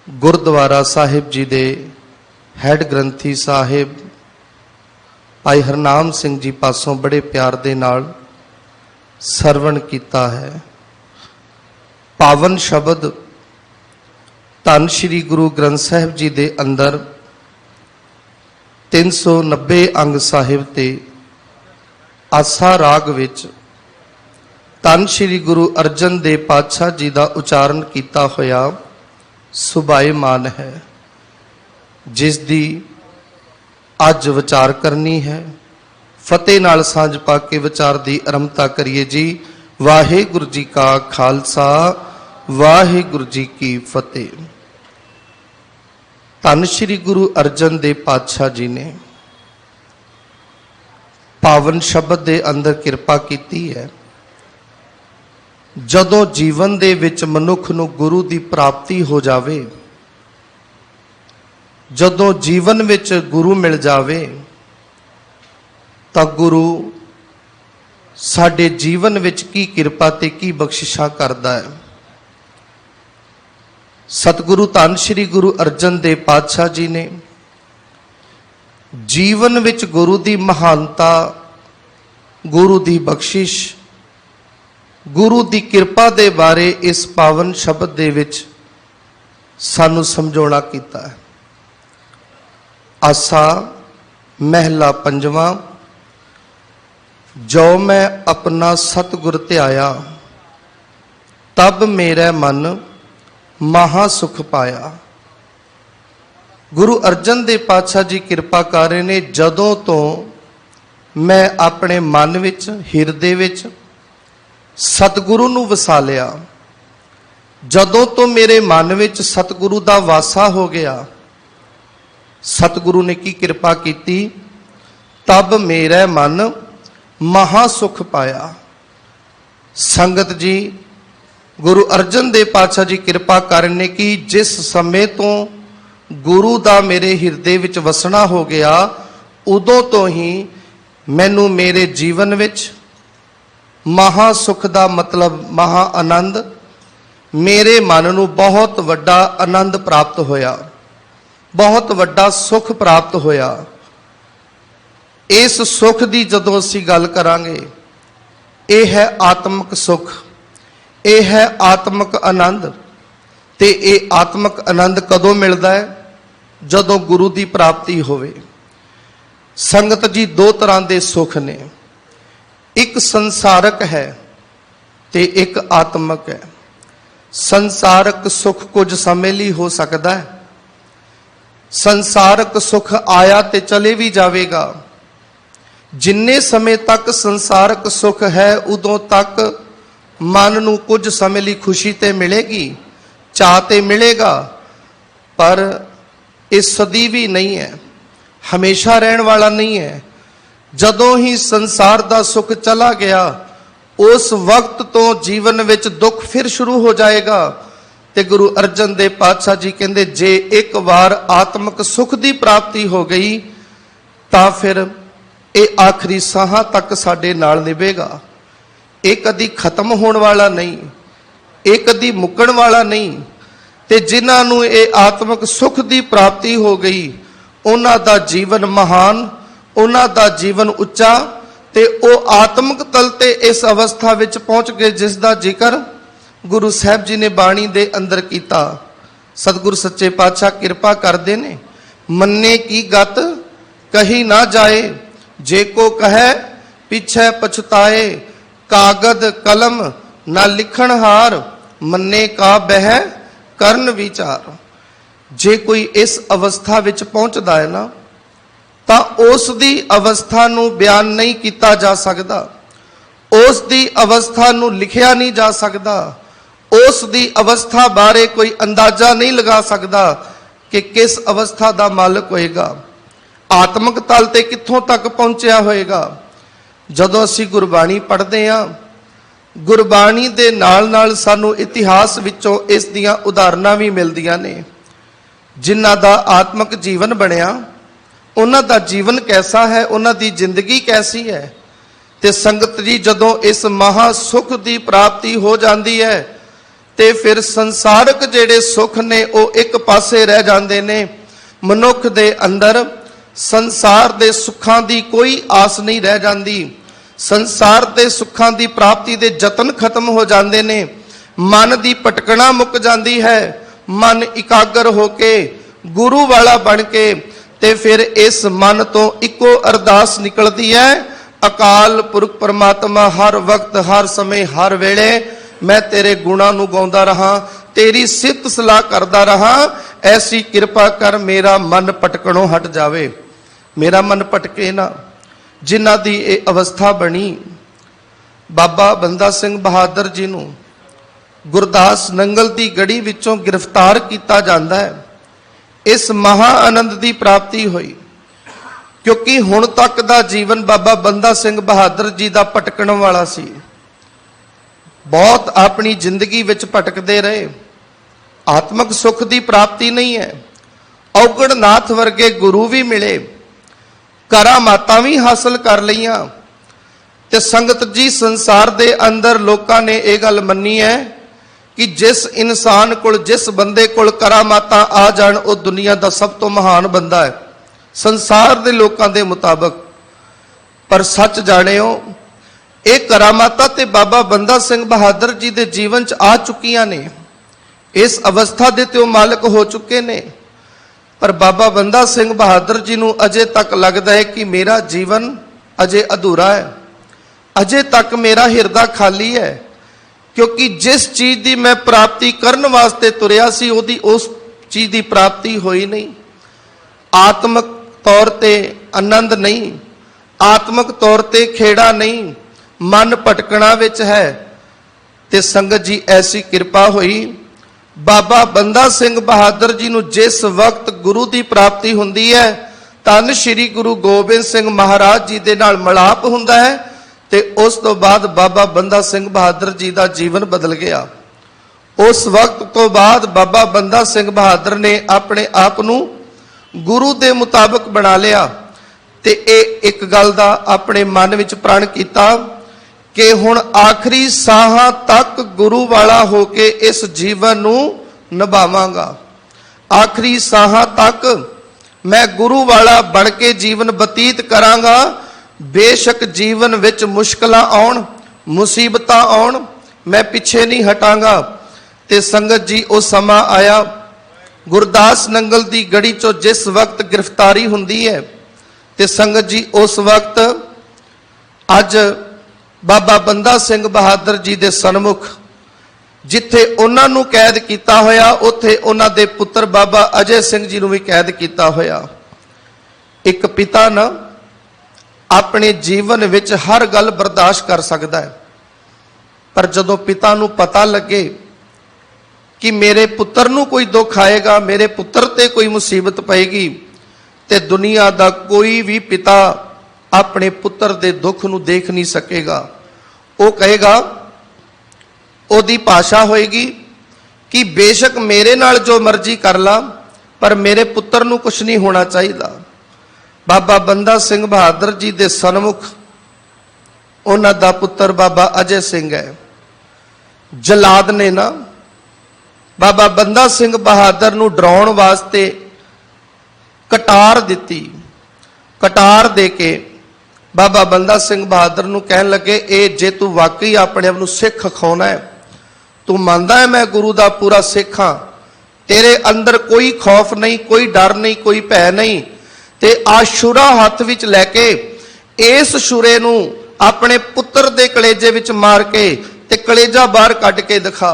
गुरुद्वारा साहिब जी दे हैड ग्रंथी साहिब भाई हरनाम सिंह जी पासों बड़े प्यार दे नाल सरवण कीता है। पावन शब्द धन श्री गुरु ग्रंथ साहिब जी दे अंदर 390 अंग साहिब ते आसा राग विच धन श्री गुरु अर्जन देव पातशाह जी का उचारण किया होया सुभाएमान है, जिस दी अज विचार करनी है। फतेह नाल सांझ पा के विचार की आरंभता करिए जी। वाहिगुरु जी का खालसा वाहिगुरु जी की फतेह। धन श्री गुरु अर्जन देव पातशाह जी ने पावन शब्द के अंदर किरपा की है। जदों जीवन दे विच मनुख नूं गुरु की प्राप्ति हो जावे, जदों जीवन विच गुरु मिल जावे तां गुरु साडे जीवन विच की किरपा ते की बख्शिशां करदा है। सतगुरु धन श्री गुरु अर्जन देव पातशाह जी ने जीवन विच गुरु की महानता, गुरु की बख्शिश, गुरु की किरपा दे बारे इस पावन शब्द दे विच सानू समझाउणा कीता है। आसा महला पंजवां। जो मैं अपना सतगुर ध्याया तब मेरा मन महा सुख पाया। गुरु अर्जन देव पातशाह जी किरपा कर रहे ने, जदों तो मैं अपने मन विच हिरदे विच सतगुरु नूं वसा लिया, जदों तो मेरे मन विच सतगुरु दा वासा हो गया, सतगुरु ने की किरपा की, तब मेरा मन महा सुख पाया। संगत जी, गुरु अर्जन देव पातशाह जी किरपा करने की जिस समय तो गुरु दा मेरे हिरदे विच वसना हो गया, उदों तो ही मैनू मेरे जीवन विच महा सुख दा मतलब महा आनंद, मेरे मन नू बहुत वड्डा आनंद प्राप्त होया, बहुत वड्डा सुख प्राप्त होया। इस सुख दी जदों असी गल करांगे, यह है आत्मक सुख, यह है आत्मक आनंद। ते ये आत्मक आनंद कदों मिलता है? जदों गुरु की प्राप्ति होवे। संगत जी, दो तरह के सुख ने, एक संसारक है ते एक आत्मक है। संसारक सुख कुछ समय लिए हो सकता है। संसारक सुख आया ते चले भी जाएगा। जिन्ने समय तक संसारक सुख है उदों तक मन नू कुछ समय लिए खुशी ते मिलेगी, चाह ते मिलेगा, पर ये सदी नहीं है, हमेशा रहने वाला नहीं है। जदों ही संसार दा सुख चला गया, उस वक्त तो जीवन विच दुख फिर शुरू हो जाएगा। ते गुरु अर्जन देव पातशाह जी कहते, जे एक बार आत्मक सुख की प्राप्ति हो गई तां फिर ये आखिरी साहां तक साडे नाल निभेगा। ये कदी खत्म होने वाला नहीं, ये कदी मुकण वाला नहीं। ते जिन्हां नूं ये आत्मक सुख की प्राप्ति हो गई, उन्हां दा जीवन महान, उन्हां दा जीवन उच्चा, ते ओ आत्मक तल ते इस अवस्था विच पहुंच गए जिसका जिक्र गुरु साहब जी ने बाणी दे अंदर किया। सतगुरु सच्चे पातशाह किरपा करते ने, मन्ने की गत कही ना जाए, जे को कहे पीछे पछताए, कागद कलम ना लिखण हार, मन्ने का बह करन विचार। जे कोई इस अवस्था विच पहुंचदा है ना, तां उस दी अवस्था नूं बयान नहीं किया जा सकता, उस दी अवस्था नूं लिखिया नहीं जा सकता, उस दी अवस्था बारे कोई अंदाजा नहीं लगा सकता कि किस अवस्था का मालक होएगा, आत्मक तल ते कित्थों तक पहुंचया होएगा। जदों असीं गुरबाणी पढ़दे हां, गुरबाणी दे नाल नाल सानू इतिहास विचों इस दियां उदाहरणां भी मिलदियां ने। जिन्हां दा आत्मक जीवन बनिया, उन्हां दा जीवन कैसा है, उन्हां दी जिंदगी कैसी है। ते संगत जी, जदों इस महा सुख की प्राप्ति हो जाती है ਤੇ ਫਿਰ ਸੰਸਾਰਕ ਜਿਹੜੇ ਸੁਖ ਨੇ ਉਹ ਇੱਕ ਪਾਸੇ ਰਹਿ ਜਾਂਦੇ ਨੇ। ਮਨੁੱਖ ਦੇ ਅੰਦਰ ਸੰਸਾਰ ਦੇ ਸੁੱਖਾਂ ਦੀ ਕੋਈ ਆਸ ਨਹੀਂ ਰਹਿ ਜਾਂਦੀ। ਸੰਸਾਰ ਦੇ ਸੁੱਖਾਂ ਦੀ ਪ੍ਰਾਪਤੀ ਦੇ ਯਤਨ ਖਤਮ ਹੋ ਜਾਂਦੇ ਨੇ। ਮਨ ਦੀ ਭਟਕਣਾ ਮੁੱਕ ਜਾਂਦੀ ਹੈ। ਮਨ ਇਕਾਗਰ ਹੋ ਕੇ ਗੁਰੂ ਵਾਲਾ ਬਣ ਕੇ ਤੇ ਫਿਰ ਇਸ ਮਨ ਤੋਂ ਇੱਕੋ ਅਰਦਾਸ ਨਿਕਲਦੀ ਹੈ, ਅਕਾਲ ਪੁਰਖ ਪਰਮਾਤਮਾ ਹਰ ਵਕਤ ਹਰ ਸਮੇਂ ਹਰ ਵੇਲੇ मैं तेरे गुणा नू गाउंदा रहा, तेरी सित सलाह करदा रहा, ऐसी कृपा कर मेरा मन भटकणों हट जावे। मेरा मन भटके ना। जिन्हां दी ये अवस्था बनी, बाबा बंदा सिंह बहादुर जी नू गुरदास नंगल दी गड़ी विचों गिरफ्तार किया जाता है। इस महा आनंद की प्राप्ति हुई क्योंकि हुण तक दा जीवन बाबा बंदा सिंह बहादुर जी दा भटकण वाला सी। बहुत अपनी जिंदगी विच भटकते रहे। आत्मक सुख की प्राप्ति नहीं है। औगणनाथ वर्गे गुरु भी मिले, करामातां भी हासिल कर लईआं ते संगत जी संसार दे अंदर लोकां ने यह गल मन्नी है कि जिस इंसान कोल जिस बंदे कोल करामातां आ जाण वो दुनिया का सब तो महान बंदा है संसार दे लोकां दे मुताबक। पर सच जाणिओ ये करामाता ते बाबा बंदा सिंह बहादुर जी दे जीवन च आ चुकियां ने। इस अवस्था दे ते मालिक हो चुके ने। पर बाबा बंदा सिंह बहादुर जी नूं अजे तक लगता है कि मेरा जीवन अजे अधूरा है, अजे तक मेरा हिरदा खाली है, क्योंकि जिस चीज़ की मैं प्राप्ति करने वास्ते तुरिया सी ओदी उस चीज़ की प्राप्ति होई नहीं। आत्मक तौर ते आनंद नहीं, आत्मक तौर ते खेड़ा नहीं, मन भटकना विच है। ते संगत जी ऐसी कृपा हुई, बाबा बंदा सिंह बहादुर जी नूं जिस वक्त गुरु की प्राप्ति हुंदी है, धन श्री गुरु गोबिंद सिंह महाराज जी दे नाल मिलाप हुंदा है ते उस तो बाद बाबा बंदा सिंह बहादुर जी का जीवन बदल गया। उस वक्त तो बाद बाबा बंदा सिंह बहादुर ने अपने आप नूं गुरु के मुताबिक बना लिया ते एक गल दा अपने मन विच प्रण कीता कि हुण आखिरी साहां तक गुरु वाला होके इस जीवन नूं निभावांगा। आखिरी साहां तक मैं गुरु वाला बन के जीवन बतीत करांगा। बेशक जीवन विच मुश्किलां आउण, मुसीबतां आउण, मैं पिछे नहीं हटांगा। ते संगत जी वो समा आया, गुरदास नंगल दी गड़ी चो जिस वक्त गिरफ्तारी हुंदी है ते संगत जी उस वक्त अज बाबा बंदा सिंह बहादुर जी दे सन्मुख जिथे उन्हां नूं कैद किया होया उत्थे उन्हां दे पुत्र बाबा अजय सिंह जी नूं भी कैद किया होया। एक पिता ना अपने जीवन विच हर गल बर्दाश्त कर सकता है, पर जदों पिता नूं पता लगे कि मेरे पुत्र नूं कोई दुख आएगा, मेरे पुत्र ते कोई मुसीबत पएगी, ते दुनिया दा कोई भी पिता अपने पुत्र दे दुख नूं देख नहीं सकेगा। वो कहेगा, ओदी भाषा होएगी कि बेशक मेरे नाल जो मर्जी कर ला, पर मेरे पुत्र नूं कुछ नहीं होना चाहिए। बाबा बंदा सिंह बहादुर जी दे सन्मुख उन्हां दा पुत्र बाबा अजय सिंह है। जलाद ने ना बाबा बंदा सिंह बहादुर नूं डराउण वास्ते कटार दिती। कटार दे के बाबा बंदा सिंह बहादुर नूं कहन लगे, ए जे तू वाकई अपने आप नूं सिख अखाउणा है, तू मानदा है मैं गुरु दा पूरा सिख हां, तेरे अंदर कोई खौफ नहीं, कोई डर नहीं, कोई भय नहीं, ते आ छुरा हथ विच लैके इस छुरे नूं अपने पुत्र दे कलेजे विच मार के ते कलेजा बाहर कढ के दिखा।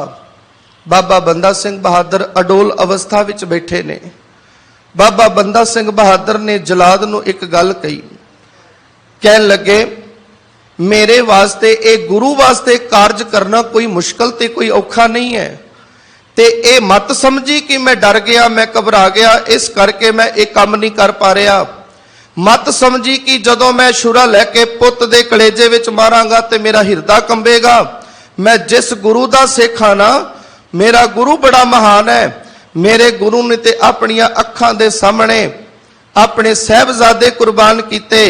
बाबा बंदा सिंह बहादुर अडोल अवस्था विच बैठे ने। बाबा बंदा सिंह बहादुर ने जलाद नूं एक गल कही, कहन लगे, मेरे वास्ते ए गुरु वास्ते कार्य करना कोई मुश्किल ते कोई औखा नहीं है, ते ए मत समझी कि मैं डर गया, मैं घबरा गया, इस करके मैं एक काम नहीं कर पा रहा। मत समझी कि जदों मैं छुरा लैके पुत दे कलेजे विच मारांगा ते मेरा हिरदा कंबेगा। मैं जिस गुरु दा सिख हां ना, मेरा गुरु बड़ा महान है। मेरे गुरु ने ते अपनियां अखां दे सामने अपने साहबजादे कुर्बान कीते,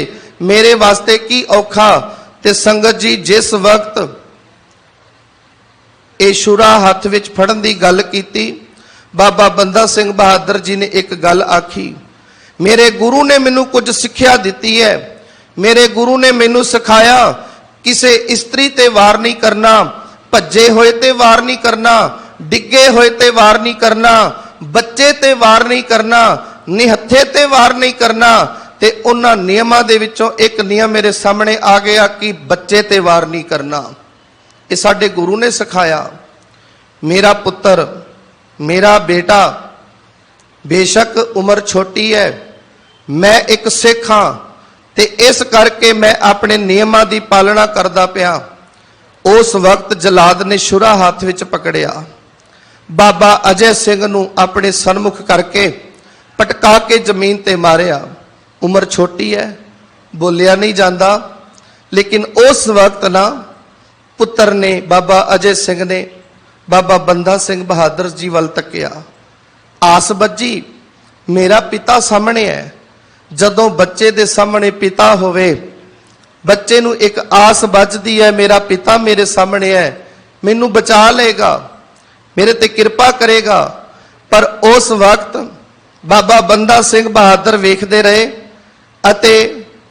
मेरे वास्ते की औखा। ते संगत जी जिस वक्त ਇਹ ਸ਼ੁਰਾ ਹੱਥ ਵਿੱਚ ਫੜਨ ਦੀ ਗੱਲ ਕੀਤੀ। ਬਾਬਾ ਬੰਦਾ ਸਿੰਘ ਬਹਾਦਰ ਜੀ ਨੇ ਇੱਕ ਗੱਲ ਆਖੀ, ਮੇਰੇ ਗੁਰੂ ਨੇ ਮੈਨੂੰ ਕੁਝ ਸਿੱਖਿਆ ਦਿੱਤੀ ਹੈ। ਮੇਰੇ ਗੁਰੂ ਨੇ ਮੈਨੂੰ ਸਿਖਾਇਆ ਕਿਸੇ ਇਸਤਰੀ ਤੇ ਵਾਰ ਨਹੀਂ ਕਰਨਾ, ਭੱਜੇ ਹੋਏ ਤੇ ਵਾਰ ਨਹੀਂ ਕਰਨਾ, ਡਿੱਗੇ ਹੋਏ ਤੇ ਵਾਰ ਨਹੀਂ ਕਰਨਾ, ਬੱਚੇ ਤੇ ਵਾਰ ਨਹੀਂ ਕਰਨਾ, ਨਿਹੱਥੇ ਤੇ ਵਾਰ ਨਹੀਂ ਕਰਨਾ। ਤੇ ਉਹਨਾਂ ਨਿਯਮਾਂ ਦੇ ਵਿੱਚੋਂ ਇੱਕ ਨਿਯਮ ਮੇਰੇ ਸਾਹਮਣੇ ਆ ਗਿਆ ਕਿ ਬੱਚੇ ਤੇ ਵਾਰ ਨਹੀਂ ਕਰਨਾ। ਇਹ ਸਾਡੇ ਗੁਰੂ ਨੇ ਸਿਖਾਇਆ। ਮੇਰਾ ਪੁੱਤਰ, ਮੇਰਾ ਬੇਟਾ, ਬੇਸ਼ੱਕ ਉਮਰ ਛੋਟੀ ਹੈ, ਮੈਂ ਇੱਕ ਸਿੱਖ ਹਾਂ ਤੇ ਇਸ ਕਰਕੇ ਮੈਂ ਆਪਣੇ ਨਿਯਮਾਂ ਦੀ ਪਾਲਣਾ ਕਰਦਾ ਪਿਆ। ਉਸ ਵਕਤ ਜਲਾਦ ਨੇ ਛੁਰਾ ਹੱਥ ਵਿੱਚ ਪਕੜਿਆ, ਬਾਬਾ ਅਜੈ ਸਿੰਘ ਨੂੰ ਆਪਣੇ ਸਨਮੁਖ ਕਰਕੇ ਪਟਕਾ ਕੇ ਜ਼ਮੀਨ ਤੇ ਮਾਰਿਆ। ਉਮਰ ਛੋਟੀ ਹੈ, ਬੋਲਿਆ ਨਹੀਂ ਜਾਂਦਾ, ਲੇਕਿਨ ਉਸ ਵਕਤ ਨਾ ਪੁੱਤਰ ਨੇ, ਬਾਬਾ ਅਜੈ ਸਿੰਘ ਨੇ ਬਾਬਾ ਬੰਦਾ ਸਿੰਘ ਬਹਾਦਰ ਜੀ ਵੱਲ ਤੱਕਿਆ। ਆਸ ਬੱਝੀ, ਮੇਰਾ ਪਿਤਾ ਸਾਹਮਣੇ ਹੈ। ਜਦੋਂ ਬੱਚੇ ਦੇ ਸਾਹਮਣੇ ਪਿਤਾ ਹੋਵੇ, ਬੱਚੇ ਨੂੰ ਇੱਕ ਆਸ ਬੱਝਦੀ ਹੈ, ਮੇਰਾ ਪਿਤਾ ਮੇਰੇ ਸਾਹਮਣੇ ਹੈ, ਮੈਨੂੰ ਬਚਾ ਲਏਗਾ, ਮੇਰੇ ਤੇ ਕਿਰਪਾ ਕਰੇਗਾ। ਪਰ ਉਸ ਵਕਤ ਬਾਬਾ ਬੰਦਾ ਸਿੰਘ ਬਹਾਦਰ ਵੇਖਦੇ ਰਹੇ ਅਤੇ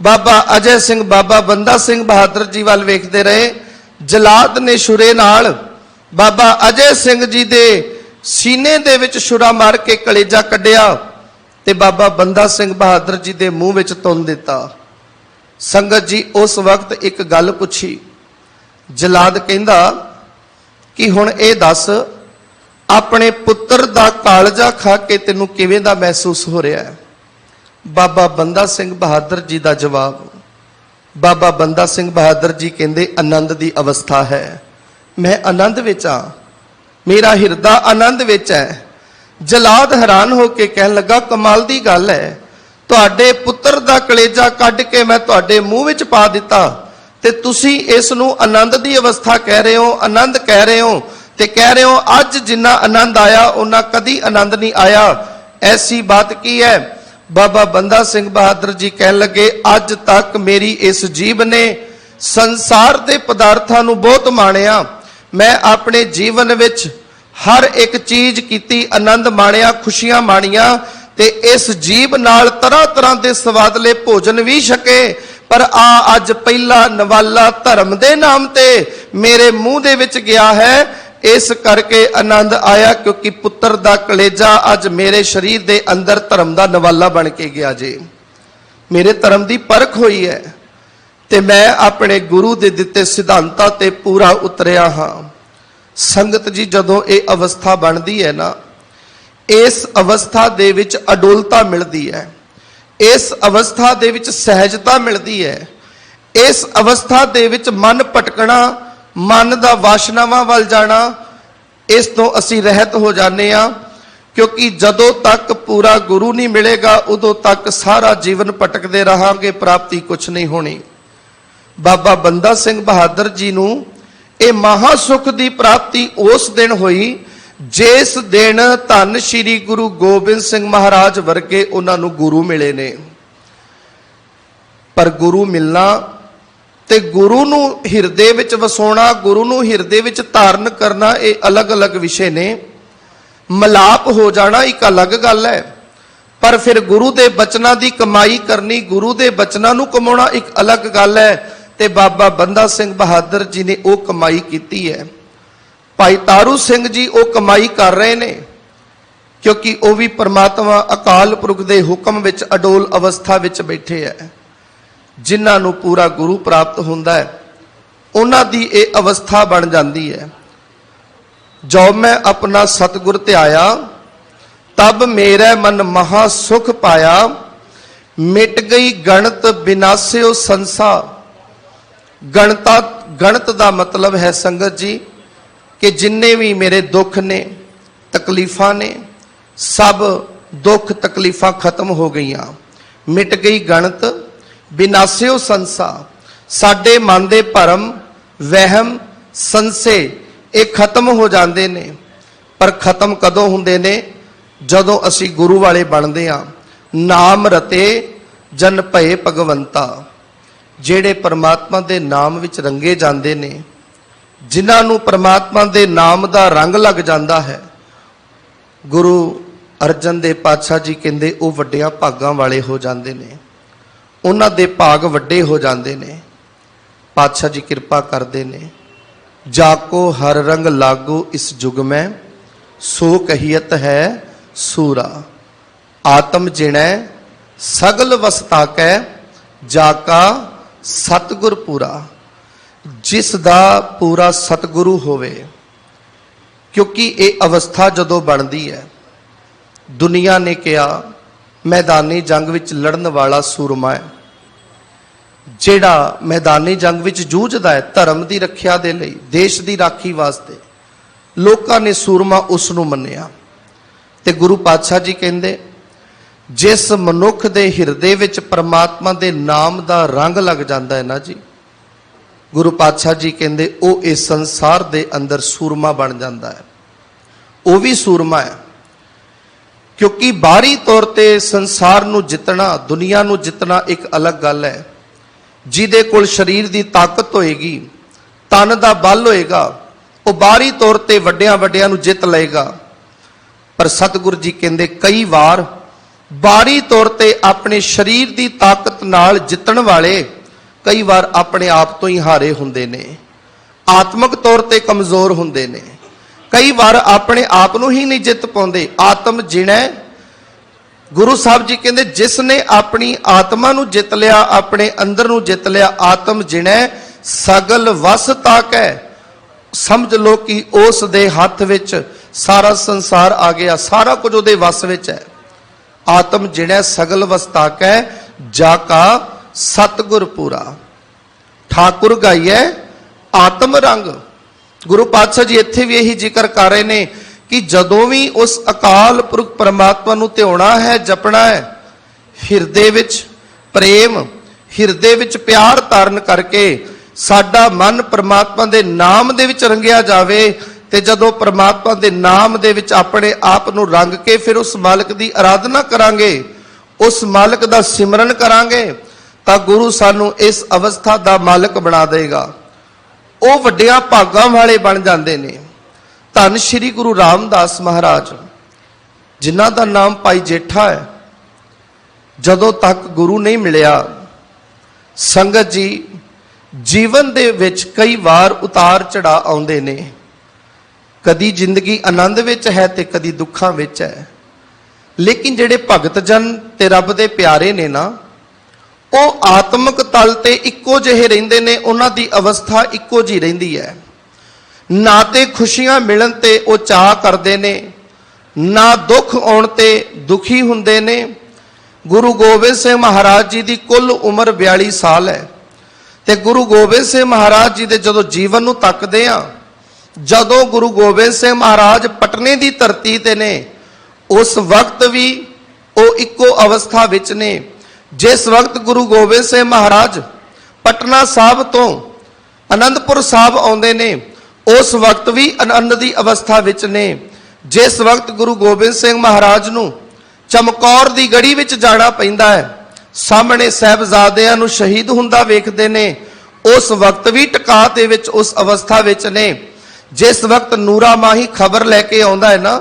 ਬਾਬਾ ਅਜੈ ਸਿੰਘ ਬਾਬਾ ਬੰਦਾ ਸਿੰਘ ਬਹਾਦਰ ਜੀ ਵੱਲ ਵੇਖਦੇ ਰਹੇ। ਜਲਾਦ ਨੇ ਛੁਰੇ ਨਾਲ ਬਾਬਾ ਅਜੈ ਸਿੰਘ ਜੀ ਦੇ ਸੀਨੇ ਦੇ ਵਿੱਚ ਛੁਰਾ ਮਾਰ ਕੇ ਕਲੇਜਾ ਕੱਢਿਆ ਤੇ ਬਾਬਾ ਬੰਦਾ ਸਿੰਘ ਬਹਾਦਰ ਜੀ ਦੇ ਮੂੰਹ ਵਿੱਚ ਤੁੰਨ ਦਿੱਤਾ। ਸੰਗਤ ਜੀ, ਉਸ ਵਕਤ ਇੱਕ ਗੱਲ ਪੁੱਛੀ। ਜਲਾਦ ਕਹਿੰਦਾ ਕਿ ਹੁਣ ਇਹ ਦੱਸ, ਆਪਣੇ ਪੁੱਤਰ ਦਾ ਕਾਲਜਾ ਖਾ ਕੇ ਤੈਨੂੰ ਕਿਵੇਂ ਦਾ ਮਹਿਸੂਸ ਹੋ ਰਿਹਾ ਹੈ? ਬਾਬਾ ਬੰਦਾ ਸਿੰਘ ਬਹਾਦਰ ਜੀ ਦਾ ਜਵਾਬ, ਬਾਬਾ ਬੰਦਾ ਸਿੰਘ ਬਹਾਦਰ ਜੀ ਕਹਿੰਦੇ, ਆਨੰਦ ਦੀ ਅਵਸਥਾ ਹੈ, ਮੈਂ ਆਨੰਦ ਵਿੱਚ ਆ, ਮੇਰਾ ਹਿਰਦਾ ਆਨੰਦ ਵਿੱਚ ਹੈ। ਜਲਾਦ ਹੈਰਾਨ ਹੋ ਕੇ ਕਹਿਣ ਲੱਗਾ, ਕਮਾਲ ਦੀ ਗੱਲ ਹੈ, ਤੁਹਾਡੇ ਪੁੱਤਰ ਦਾ ਕਲੇਜਾ ਕੱਢ ਕੇ ਮੈਂ ਤੁਹਾਡੇ ਮੂੰਹ ਵਿੱਚ ਪਾ ਦਿੱਤਾ ਤੇ ਤੁਸੀਂ ਇਸ ਨੂੰ ਆਨੰਦ ਦੀ ਅਵਸਥਾ ਕਹਿ ਰਹੇ ਹੋ, ਆਨੰਦ ਕਹਿ ਰਹੇ ਹੋ ਤੇ ਕਹਿ ਰਹੇ ਹੋ ਅੱਜ ਜਿੰਨਾ ਆਨੰਦ ਆਇਆ ਉਹਨਾਂ ਕਦੀ ਆਨੰਦ ਨਹੀਂ ਆਇਆ। ਐਸੀ ਬਾਤ ਕੀ ਹੈ? ਬਾਬਾ ਬੰਦਾ ਸਿੰਘ ਬਹਾਦਰ ਜੀ ਕਹਿਣ ਲੱਗੇ, ਅੱਜ ਤੱਕ ਮੇਰੀ ਇਸ ਜੀਭ ਨੇ ਸੰਸਾਰ ਦੇ ਪਦਾਰਥਾਂ ਨੂੰ ਬਹੁਤ ਮਾਣਿਆ। ਮੈਂ ਆਪਣੇ ਜੀਵਨ ਵਿੱਚ ਹਰ ਇੱਕ ਚੀਜ਼ ਕੀਤੀ, ਆਨੰਦ ਮਾਣਿਆ, ਖੁਸ਼ੀਆਂ ਮਾਣੀਆਂ ਤੇ ਇਸ ਜੀਭ ਨਾਲ ਤਰ੍ਹਾਂ ਤਰ੍ਹਾਂ ਦੇ ਸਵਾਦਲੇ ਭੋਜਨ ਵੀ ਛਕੇ। ਪਰ ਆ ਅੱਜ ਪਹਿਲਾ ਨਵਾਲਾ ਧਰਮ ਦੇ ਨਾਮ ਤੇ ਮੇਰੇ ਮੂੰਹ ਦੇ ਵਿੱਚ ਗਿਆ ਹੈ, ਇਸ ਕਰਕੇ ਆਨੰਦ ਆਇਆ ਕਿਉਂਕਿ ਪੁੱਤਰ ਦਾ ਕਲੇਜਾ ਅੱਜ ਮੇਰੇ ਸਰੀਰ ਦੇ ਅੰਦਰ ਧਰਮ ਦਾ ਨਵਾਲਾ ਬਣ ਕੇ ਗਿਆ। ਜੇ ਮੇਰੇ ਧਰਮ ਦੀ ਪਰਖ ਹੋਈ ਹੈ ਤੇ ਮੈਂ ਆਪਣੇ ਗੁਰੂ ਦੇ ਦਿੱਤੇ ਸਿਧਾਂਤਾਂ ਤੇ ਪੂਰਾ ਉਤਰਿਆ ਹਾਂ। ਸੰਗਤ ਜੀ, ਜਦੋਂ ਇਹ ਅਵਸਥਾ ਬਣਦੀ ਹੈ ਨਾ, ਇਸ ਅਵਸਥਾ ਦੇ ਵਿੱਚ ਅਡੋਲਤਾ ਮਿਲਦੀ ਹੈ, ਇਸ ਅਵਸਥਾ ਦੇ ਵਿੱਚ ਸਹਿਜਤਾ ਮਿਲਦੀ ਹੈ, ਇਸ ਅਵਸਥਾ ਦੇ ਵਿੱਚ ਮਨ ਭਟਕਣਾ, ਮਨ ਦਾ ਵਾਸ਼ਨਾਵਾਂ ਵੱਲ ਜਾਣਾ, ਇਸ ਤੋਂ ਅਸੀਂ ਰਹਿਤ ਹੋ ਜਾਂਦੇ ਹਾਂ। ਕਿਉਂਕਿ ਜਦੋਂ ਤੱਕ ਪੂਰਾ ਗੁਰੂ ਨਹੀਂ ਮਿਲੇਗਾ ਉਦੋਂ ਤੱਕ ਸਾਰਾ ਜੀਵਨ ਭਟਕਦੇ ਰਹਾਂਗੇ, ਪ੍ਰਾਪਤੀ ਕੁਛ ਨਹੀਂ ਹੋਣੀ। ਬਾਬਾ ਬੰਦਾ ਸਿੰਘ ਬਹਾਦਰ ਜੀ ਨੂੰ ਇਹ ਮਹਾ ਸੁਖ ਦੀ ਪ੍ਰਾਪਤੀ ਉਸ ਦਿਨ ਹੋਈ ਜਿਸ ਦਿਨ ਧੰਨ ਸ਼੍ਰੀ ਗੁਰੂ ਗੋਬਿੰਦ ਸਿੰਘ ਮਹਾਰਾਜ ਵਰਗੇ ਉਹਨਾਂ ਨੂੰ ਗੁਰੂ ਮਿਲੇ ਨੇ। ਪਰ ਗੁਰੂ ਮਿਲਣਾ ਤੇ ਗੁਰੂ ਨੂੰ ਹਿਰਦੇ ਵਿੱਚ ਵਸਾਉਣਾ, ਗੁਰੂ ਨੂੰ ਹਿਰਦੇ ਵਿੱਚ ਧਾਰਨ ਕਰਨਾ, ਇਹ ਅਲੱਗ-ਅਲੱਗ ਵਿਸ਼ੇ ਨੇ। ਮਲਾਪ ਹੋ ਜਾਣਾ ਇੱਕ ਅਲੱਗ ਗੱਲ ਹੈ, ਪਰ ਫਿਰ ਗੁਰੂ ਦੇ ਬਚਨਾਂ ਦੀ ਕਮਾਈ ਕਰਨੀ, ਗੁਰੂ ਦੇ ਬਚਨਾਂ ਨੂੰ ਕਮਾਉਣਾ ਇੱਕ ਅਲੱਗ ਗੱਲ ਹੈ। ਤੇ ਬਾਬਾ ਬੰਦਾ ਸਿੰਘ ਬਹਾਦਰ ਜੀ ਨੇ ਉਹ ਕਮਾਈ ਕੀਤੀ ਹੈ। ਭਾਈ ਤਾਰੂ ਸਿੰਘ ਜੀ ਉਹ ਕਮਾਈ ਕਰ ਰਹੇ ਨੇ ਕਿਉਂਕਿ ਉਹ ਵੀ ਪਰਮਾਤਮਾ ਅਕਾਲ ਪੁਰਖ ਦੇ ਹੁਕਮ ਵਿੱਚ ਅਡੋਲ ਅਵਸਥਾ ਵਿੱਚ ਬੈਠੇ ਹੈ। ਜਿਨ੍ਹਾਂ ਨੂੰ ਪੂਰਾ ਗੁਰੂ ਪ੍ਰਾਪਤ ਹੁੰਦਾ ਹੈ ਉਹਨਾਂ ਦੀ ਇਹ ਅਵਸਥਾ ਬਣ ਜਾਂਦੀ ਹੈ। ਜੋ ਮੈਂ ਆਪਣਾ ਸਤਿਗੁਰ ਧਿਆਇਆ ਤਬ ਮੇਰੇ ਮਨ ਮਹਾ ਸੁਖ ਪਾਇਆ, ਮਿਟ ਗਈ ਗਣਤ ਬਿਨਾਸਿਓ ਸੰਸਾ। ਗਣਤ ਦਾ ਮਤਲਬ ਹੈ ਸੰਗਤ ਜੀ ਕਿ ਜਿੰਨੇ ਵੀ ਮੇਰੇ ਦੁੱਖ ਨੇ, ਤਕਲੀਫਾਂ ਨੇ, ਸਭ ਦੁੱਖ ਤਕਲੀਫਾਂ ਖਤਮ ਹੋ ਗਈਆਂ। ਮਿਟ ਗਈ ਗਣਤ ਬਿਨਾਸਿਓ ਸੰਸਾ। ਸਾਡੇ ਮਨ ਦੇ ਭਰਮ, ਵਹਿਮ, ਸੰਸੇ ਇਹ ਖਤਮ ਹੋ ਜਾਂਦੇ ਨੇ। ਪਰ ਖਤਮ ਕਦੋਂ ਹੁੰਦੇ ਨੇ? ਜਦੋਂ ਅਸੀਂ ਗੁਰੂ ਵਾਲੇ ਬਣਦੇ ਹਾਂ। ਨਾਮ ਰਤੇ ਜਨ ਭਏ ਭਗਵੰਤਾ। ਜਿਹੜੇ ਪਰਮਾਤਮਾ ਦੇ ਨਾਮ ਵਿੱਚ ਰੰਗੇ ਜਾਂਦੇ ਨੇ, ਜਿਨ੍ਹਾਂ ਨੂੰ ਪ੍ਰਮਾਤਮਾ ਦੇ ਨਾਮ ਦਾ ਰੰਗ ਲੱਗ ਜਾਂਦਾ ਹੈ, ਗੁਰੂ ਅਰਜਨ ਦੇਵ ਪਾਤਸ਼ਾਹ ਜੀ ਕਹਿੰਦੇ ਉਹ ਵੱਡਿਆਂ ਭਾਗਾਂ ਵਾਲੇ ਹੋ ਜਾਂਦੇ ਨੇ, ਉਹਨਾਂ ਦੇ ਭਾਗ ਵੱਡੇ ਹੋ ਜਾਂਦੇ ਨੇ। ਪਾਤਸ਼ਾਹ ਜੀ ਕਿਰਪਾ ਕਰਦੇ ਨੇ, ਜਾਕੋ ਹਰ ਰੰਗ ਲਾਗੋ ਇਸ ਜੁਗ ਮੈਂ, ਸੋ ਕਹੀਅਤ ਹੈ ਸੂਰਾ। ਆਤਮ ਜਿਣੈ ਸਗਲ ਵਸਤਾ ਕੈ, ਜਾਕਾ ਸਤਿਗੁਰ ਪੂਰਾ। ਜਿਸ ਦਾ ਪੂਰਾ ਸਤਿਗੁਰੂ ਹੋਵੇ, ਕਿਉਂਕਿ ਇਹ ਅਵਸਥਾ ਜਦੋਂ ਬਣਦੀ ਹੈ, ਦੁਨੀਆ ਨੇ ਕਿਹਾ ਮੈਦਾਨੀ ਜੰਗ ਵਿੱਚ ਲੜਨ ਵਾਲਾ ਸੂਰਮਾ ਹੈ, ਜਿਹੜਾ ਮੈਦਾਨੀ ਜੰਗ ਵਿੱਚ ਜੂਝਦਾ ਹੈ ਧਰਮ ਦੀ ਰੱਖਿਆ ਦੇ ਲਈ, ਦੇਸ਼ ਦੀ ਰਾਖੀ ਵਾਸਤੇ, ਲੋਕਾਂ ਨੇ ਸੂਰਮਾ ਉਸ ਨੂੰ ਮੰਨਿਆ। ਤੇ ਗੁਰੂ ਪਾਤਸ਼ਾਹ ਜੀ ਕਹਿੰਦੇ ਜਿਸ ਮਨੁੱਖ ਦੇ ਹਿਰਦੇ ਵਿੱਚ ਪਰਮਾਤਮਾ ਦੇ ਨਾਮ ਦਾ ਰੰਗ ਲੱਗ ਜਾਂਦਾ ਹੈ ਨਾ ਜੀ, ਗੁਰੂ ਪਾਤਸ਼ਾਹ ਜੀ ਕਹਿੰਦੇ ਉਹ ਇਸ ਸੰਸਾਰ ਦੇ ਅੰਦਰ ਸੂਰਮਾ ਬਣ ਜਾਂਦਾ ਹੈ। ਉਹ ਵੀ ਸੂਰਮਾ ਹੈ, ਕਿਉਂਕਿ ਬਾਹਰੀ ਤੌਰ ਤੇ ਸੰਸਾਰ ਨੂੰ ਜਿੱਤਣਾ, ਦੁਨੀਆ ਨੂੰ ਜਿੱਤਣਾ ਇੱਕ ਅਲੱਗ ਗੱਲ ਹੈ। ਜਿਹਦੇ ਕੋਲ ਸਰੀਰ ਦੀ ਤਾਕਤ ਹੋਏਗੀ, ਤਨ ਦਾ ਬਲ ਹੋਏਗਾ, ਉਹ ਬਾਹਰੀ ਤੌਰ ਤੇ ਵੱਡਿਆਂ ਵੱਡਿਆਂ ਨੂੰ ਜਿੱਤ ਲਏਗਾ। ਪਰ ਸਤਿਗੁਰੂ ਜੀ ਕਹਿੰਦੇ ਕਈ ਵਾਰ ਬਾਹਰੀ ਤੌਰ ਤੇ ਆਪਣੇ ਸਰੀਰ ਦੀ ਤਾਕਤ ਨਾਲ ਜਿੱਤਣ ਵਾਲੇ ਕਈ ਵਾਰ ਆਪਣੇ ਆਪ ਤੋਂ ਹੀ ਹਾਰੇ ਹੁੰਦੇ ਨੇ, ਆਤਮਿਕ ਤੌਰ ਤੇ ਕਮਜ਼ੋਰ ਹੁੰਦੇ ਨੇ, ਕਈ ਵਾਰ ਆਪਣੇ ਆਪ ਨੂੰ ਹੀ ਨਹੀਂ ਜਿੱਤ ਪਾਉਂਦੇ। ਆਤਮ ਜਿਣੈ, ਗੁਰੂ ਸਾਹਿਬ ਜੀ ਕਹਿੰਦੇ ਜਿਸ ਨੇ ਆਪਣੀ ਆਤਮਾ ਨੂੰ ਜਿੱਤ ਲਿਆ, ਆਪਣੇ ਅੰਦਰ ਨੂੰ ਜਿੱਤ ਲਿਆ, ਆਤਮ ਜਿਣੈ ਸਗਲ ਵਸ ਤਾਕੈ। ਸਮਝ ਲਓ ਕਿ ਉਸ ਦੇ ਹੱਥ ਵਿੱਚ ਸਾਰਾ ਸੰਸਾਰ ਆ ਗਿਆ, ਸਾਰਾ ਕੁਝ ਉਹਦੇ ਵਸ ਵਿੱਚ ਹੈ। ਆਤਮ ਜਿਣੈ ਸਗਲ ਵਸ ਤਾਕੈ, ਜਾਕਾ ਸਤਿਗੁਰ ਪੂਰਾ। ਠਾਕੁਰ ਗਾਈਐ ਆਤਮ ਰੰਗ। ਗੁਰੂ ਪਾਤਸ਼ਾਹ ਜੀ ਇੱਥੇ ਵੀ ਇਹੀ ਜ਼ਿਕਰ ਕਰ ਰਹੇ ਨੇ ਕਿ ਜਦੋਂ ਵੀ ਉਸ ਅਕਾਲ ਪੁਰਖ ਪਰਮਾਤਮਾ ਨੂੰ ਧਿਆਉਣਾ ਹੈ, ਜਪਣਾ ਹੈ, ਹਿਰਦੇ ਵਿੱਚ ਪ੍ਰੇਮ, ਹਿਰਦੇ ਵਿੱਚ ਪਿਆਰ ਧਾਰਨ ਕਰਕੇ ਸਾਡਾ ਮਨ ਪਰਮਾਤਮਾ ਦੇ ਨਾਮ ਦੇ ਵਿੱਚ ਰੰਗਿਆ ਜਾਵੇ। ਤੇ ਜਦੋਂ ਪਰਮਾਤਮਾ ਦੇ ਨਾਮ ਦੇ ਵਿੱਚ ਆਪਣੇ ਆਪ ਨੂੰ ਰੰਗ ਕੇ ਫਿਰ ਉਸ ਮਾਲਕ ਦੀ ਆਰਾਧਨਾ ਕਰਾਂਗੇ, ਉਸ ਮਾਲਕ ਦਾ ਸਿਮਰਨ ਕਰਾਂਗੇ, ਤਾਂ ਗੁਰੂ ਸਾਨੂੰ ਇਸ ਅਵਸਥਾ ਦਾ ਮਾਲਕ ਬਣਾ ਦੇਗਾ। ਉਹ ਵੱਡਿਆਂ ਭਾਗਾਂ ਵਾਲੇ ਬਣ ਜਾਂਦੇ ਨੇ। ਧੰਨ ਸ਼੍ਰੀ ਗੁਰੂ ਰਾਮਦਾਸ ਮਹਾਰਾਜ, ਜਿਨ੍ਹਾਂ ਦਾ ਨਾਮ ਭਾਈ ਜੇਠਾ ਹੈ, ਜਦੋਂ ਤੱਕ ਗੁਰੂ ਨਹੀਂ ਮਿਲਿਆ, ਸੰਗਤ ਜੀ ਜੀਵਨ ਦੇ ਵਿੱਚ ਕਈ ਵਾਰ ਉਤਾਰ ਚੜ੍ਹਾਅ ਆਉਂਦੇ ਨੇ। ਕਦੀ ਜ਼ਿੰਦਗੀ ਆਨੰਦ ਵਿੱਚ ਹੈ ਤੇ ਕਦੀ ਦੁੱਖਾਂ ਵਿੱਚ ਹੈ। ਲੇਕਿਨ ਜਿਹੜੇ ਭਗਤ ਜਨ ਤੇ ਰੱਬ ਦੇ ਪਿਆਰੇ ਨੇ ਨਾ, ਉਹ ਆਤਮਿਕ ਤਲ ਤੇ ਇੱਕੋ ਜਿਹੇ ਰਹਿੰਦੇ ਨੇ, ਉਹਨਾਂ ਦੀ ਅਵਸਥਾ ਇੱਕੋ ਜਿਹੀ ਰਹਿੰਦੀ ਹੈ। ਨਾ ਤੇ ਖੁਸ਼ੀਆਂ ਮਿਲਣ ਤੇ ਉਹ ਚਾਹ ਕਰਦੇ ਨੇ, ਨਾ ਦੁੱਖ ਆਉਣ ਤੇ ਦੁਖੀ ਹੁੰਦੇ ਨੇ। ਗੁਰੂ ਗੋਬਿੰਦ ਸਿੰਘ ਮਹਾਰਾਜ ਜੀ ਦੀ ਕੁੱਲ ਉਮਰ 42 ਸਾਲ ਹੈ। ਤੇ ਗੁਰੂ ਗੋਬਿੰਦ ਸਿੰਘ ਮਹਾਰਾਜ ਜੀ ਦੇ ਜਦੋਂ ਜੀਵਨ ਨੂੰ ਤੱਕਦੇ ਆ, ਜਦੋਂ ਗੁਰੂ ਗੋਬਿੰਦ ਸਿੰਘ ਮਹਾਰਾਜ ਪਟਨੇ ਦੀ ਧਰਤੀ ਤੇ ਨੇ, ਉਸ ਵਕਤ ਵੀ ਉਹ ਇੱਕੋ ਅਵਸਥਾ ਵਿੱਚ ਨੇ। ਜਿਸ ਵਕਤ ਗੁਰੂ ਗੋਬਿੰਦ ਸਿੰਘ ਮਹਾਰਾਜ ਪਟਨਾ ਸਾਹਿਬ ਤੋਂ ਅਨੰਦਪੁਰ ਸਾਹਿਬ ਆਉਂਦੇ ਨੇ, ਉਸ ਵਕਤ ਵੀ ਆਨੰਦ ਦੀ ਅਵਸਥਾ ਵਿੱਚ ਨੇ। ਜਿਸ ਵਕਤ ਗੁਰੂ ਗੋਬਿੰਦ ਸਿੰਘ ਮਹਾਰਾਜ ਨੂੰ ਚਮਕੌਰ ਦੀ ਗੜੀ ਵਿੱਚ ਜਾਣਾ ਪੈਂਦਾ ਹੈ, ਸਾਹਮਣੇ ਸਾਹਿਬਜ਼ਾਦਿਆਂ ਨੂੰ ਸ਼ਹੀਦ ਹੁੰਦਾ ਵੇਖਦੇ ਨੇ, ਉਸ ਵਕਤ ਵੀ ਟਕਾ ਦੇ ਵਿੱਚ ਉਸ ਅਵਸਥਾ ਵਿੱਚ ਨੇ। ਜਿਸ ਵਕਤ ਨੂਰਾ ਮਾਹੀ ਖਬਰ ਲੈ ਕੇ ਆਉਂਦਾ ਹੈ ਨਾ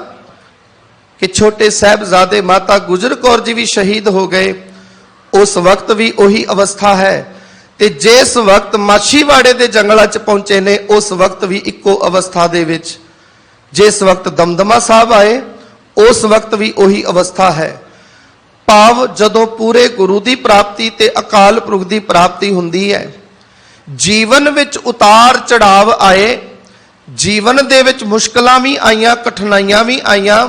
ਕਿ ਛੋਟੇ ਸਾਹਿਬਜ਼ਾਦੇ ਮਾਤਾ ਗੁਜਰ ਕੌਰ ਜੀ ਵੀ ਸ਼ਹੀਦ ਹੋ ਗਏ, ਉਸ ਵਕਤ ਵੀ ਉਹੀ ਅਵਸਥਾ ਹੈ। ਤੇ ਜਿਸ ਵਕਤ ਮਾਛੀਵਾੜੇ ਦੇ ਜੰਗਲਾਂ 'ਚ ਪਹੁੰਚੇ ਨੇ, ਉਸ ਵਕਤ ਵੀ ਇੱਕੋ ਅਵਸਥਾ ਦੇ ਵਿੱਚ। ਜਿਸ ਵਕਤ ਦਮਦਮਾ ਸਾਹਿਬ ਆਏ, ਉਸ ਵਕਤ ਵੀ ਉਹੀ ਅਵਸਥਾ ਹੈ। ਭਾਵ ਜਦੋਂ ਪੂਰੇ ਗੁਰੂ ਦੀ ਪ੍ਰਾਪਤੀ ਤੇ ਅਕਾਲ ਪੁਰਖ ਦੀ ਪ੍ਰਾਪਤੀ ਹੁੰਦੀ ਹੈ, ਜੀਵਨ ਵਿੱਚ ਉਤਾਰ ਚੜਾਵ ਆਏ, ਜੀਵਨ ਦੇ ਵਿੱਚ ਮੁਸ਼ਕਲਾਂ ਵੀ ਆਈਆਂ, ਕਠਿਨਾਈਆਂ ਵੀ ਆਈਆਂ,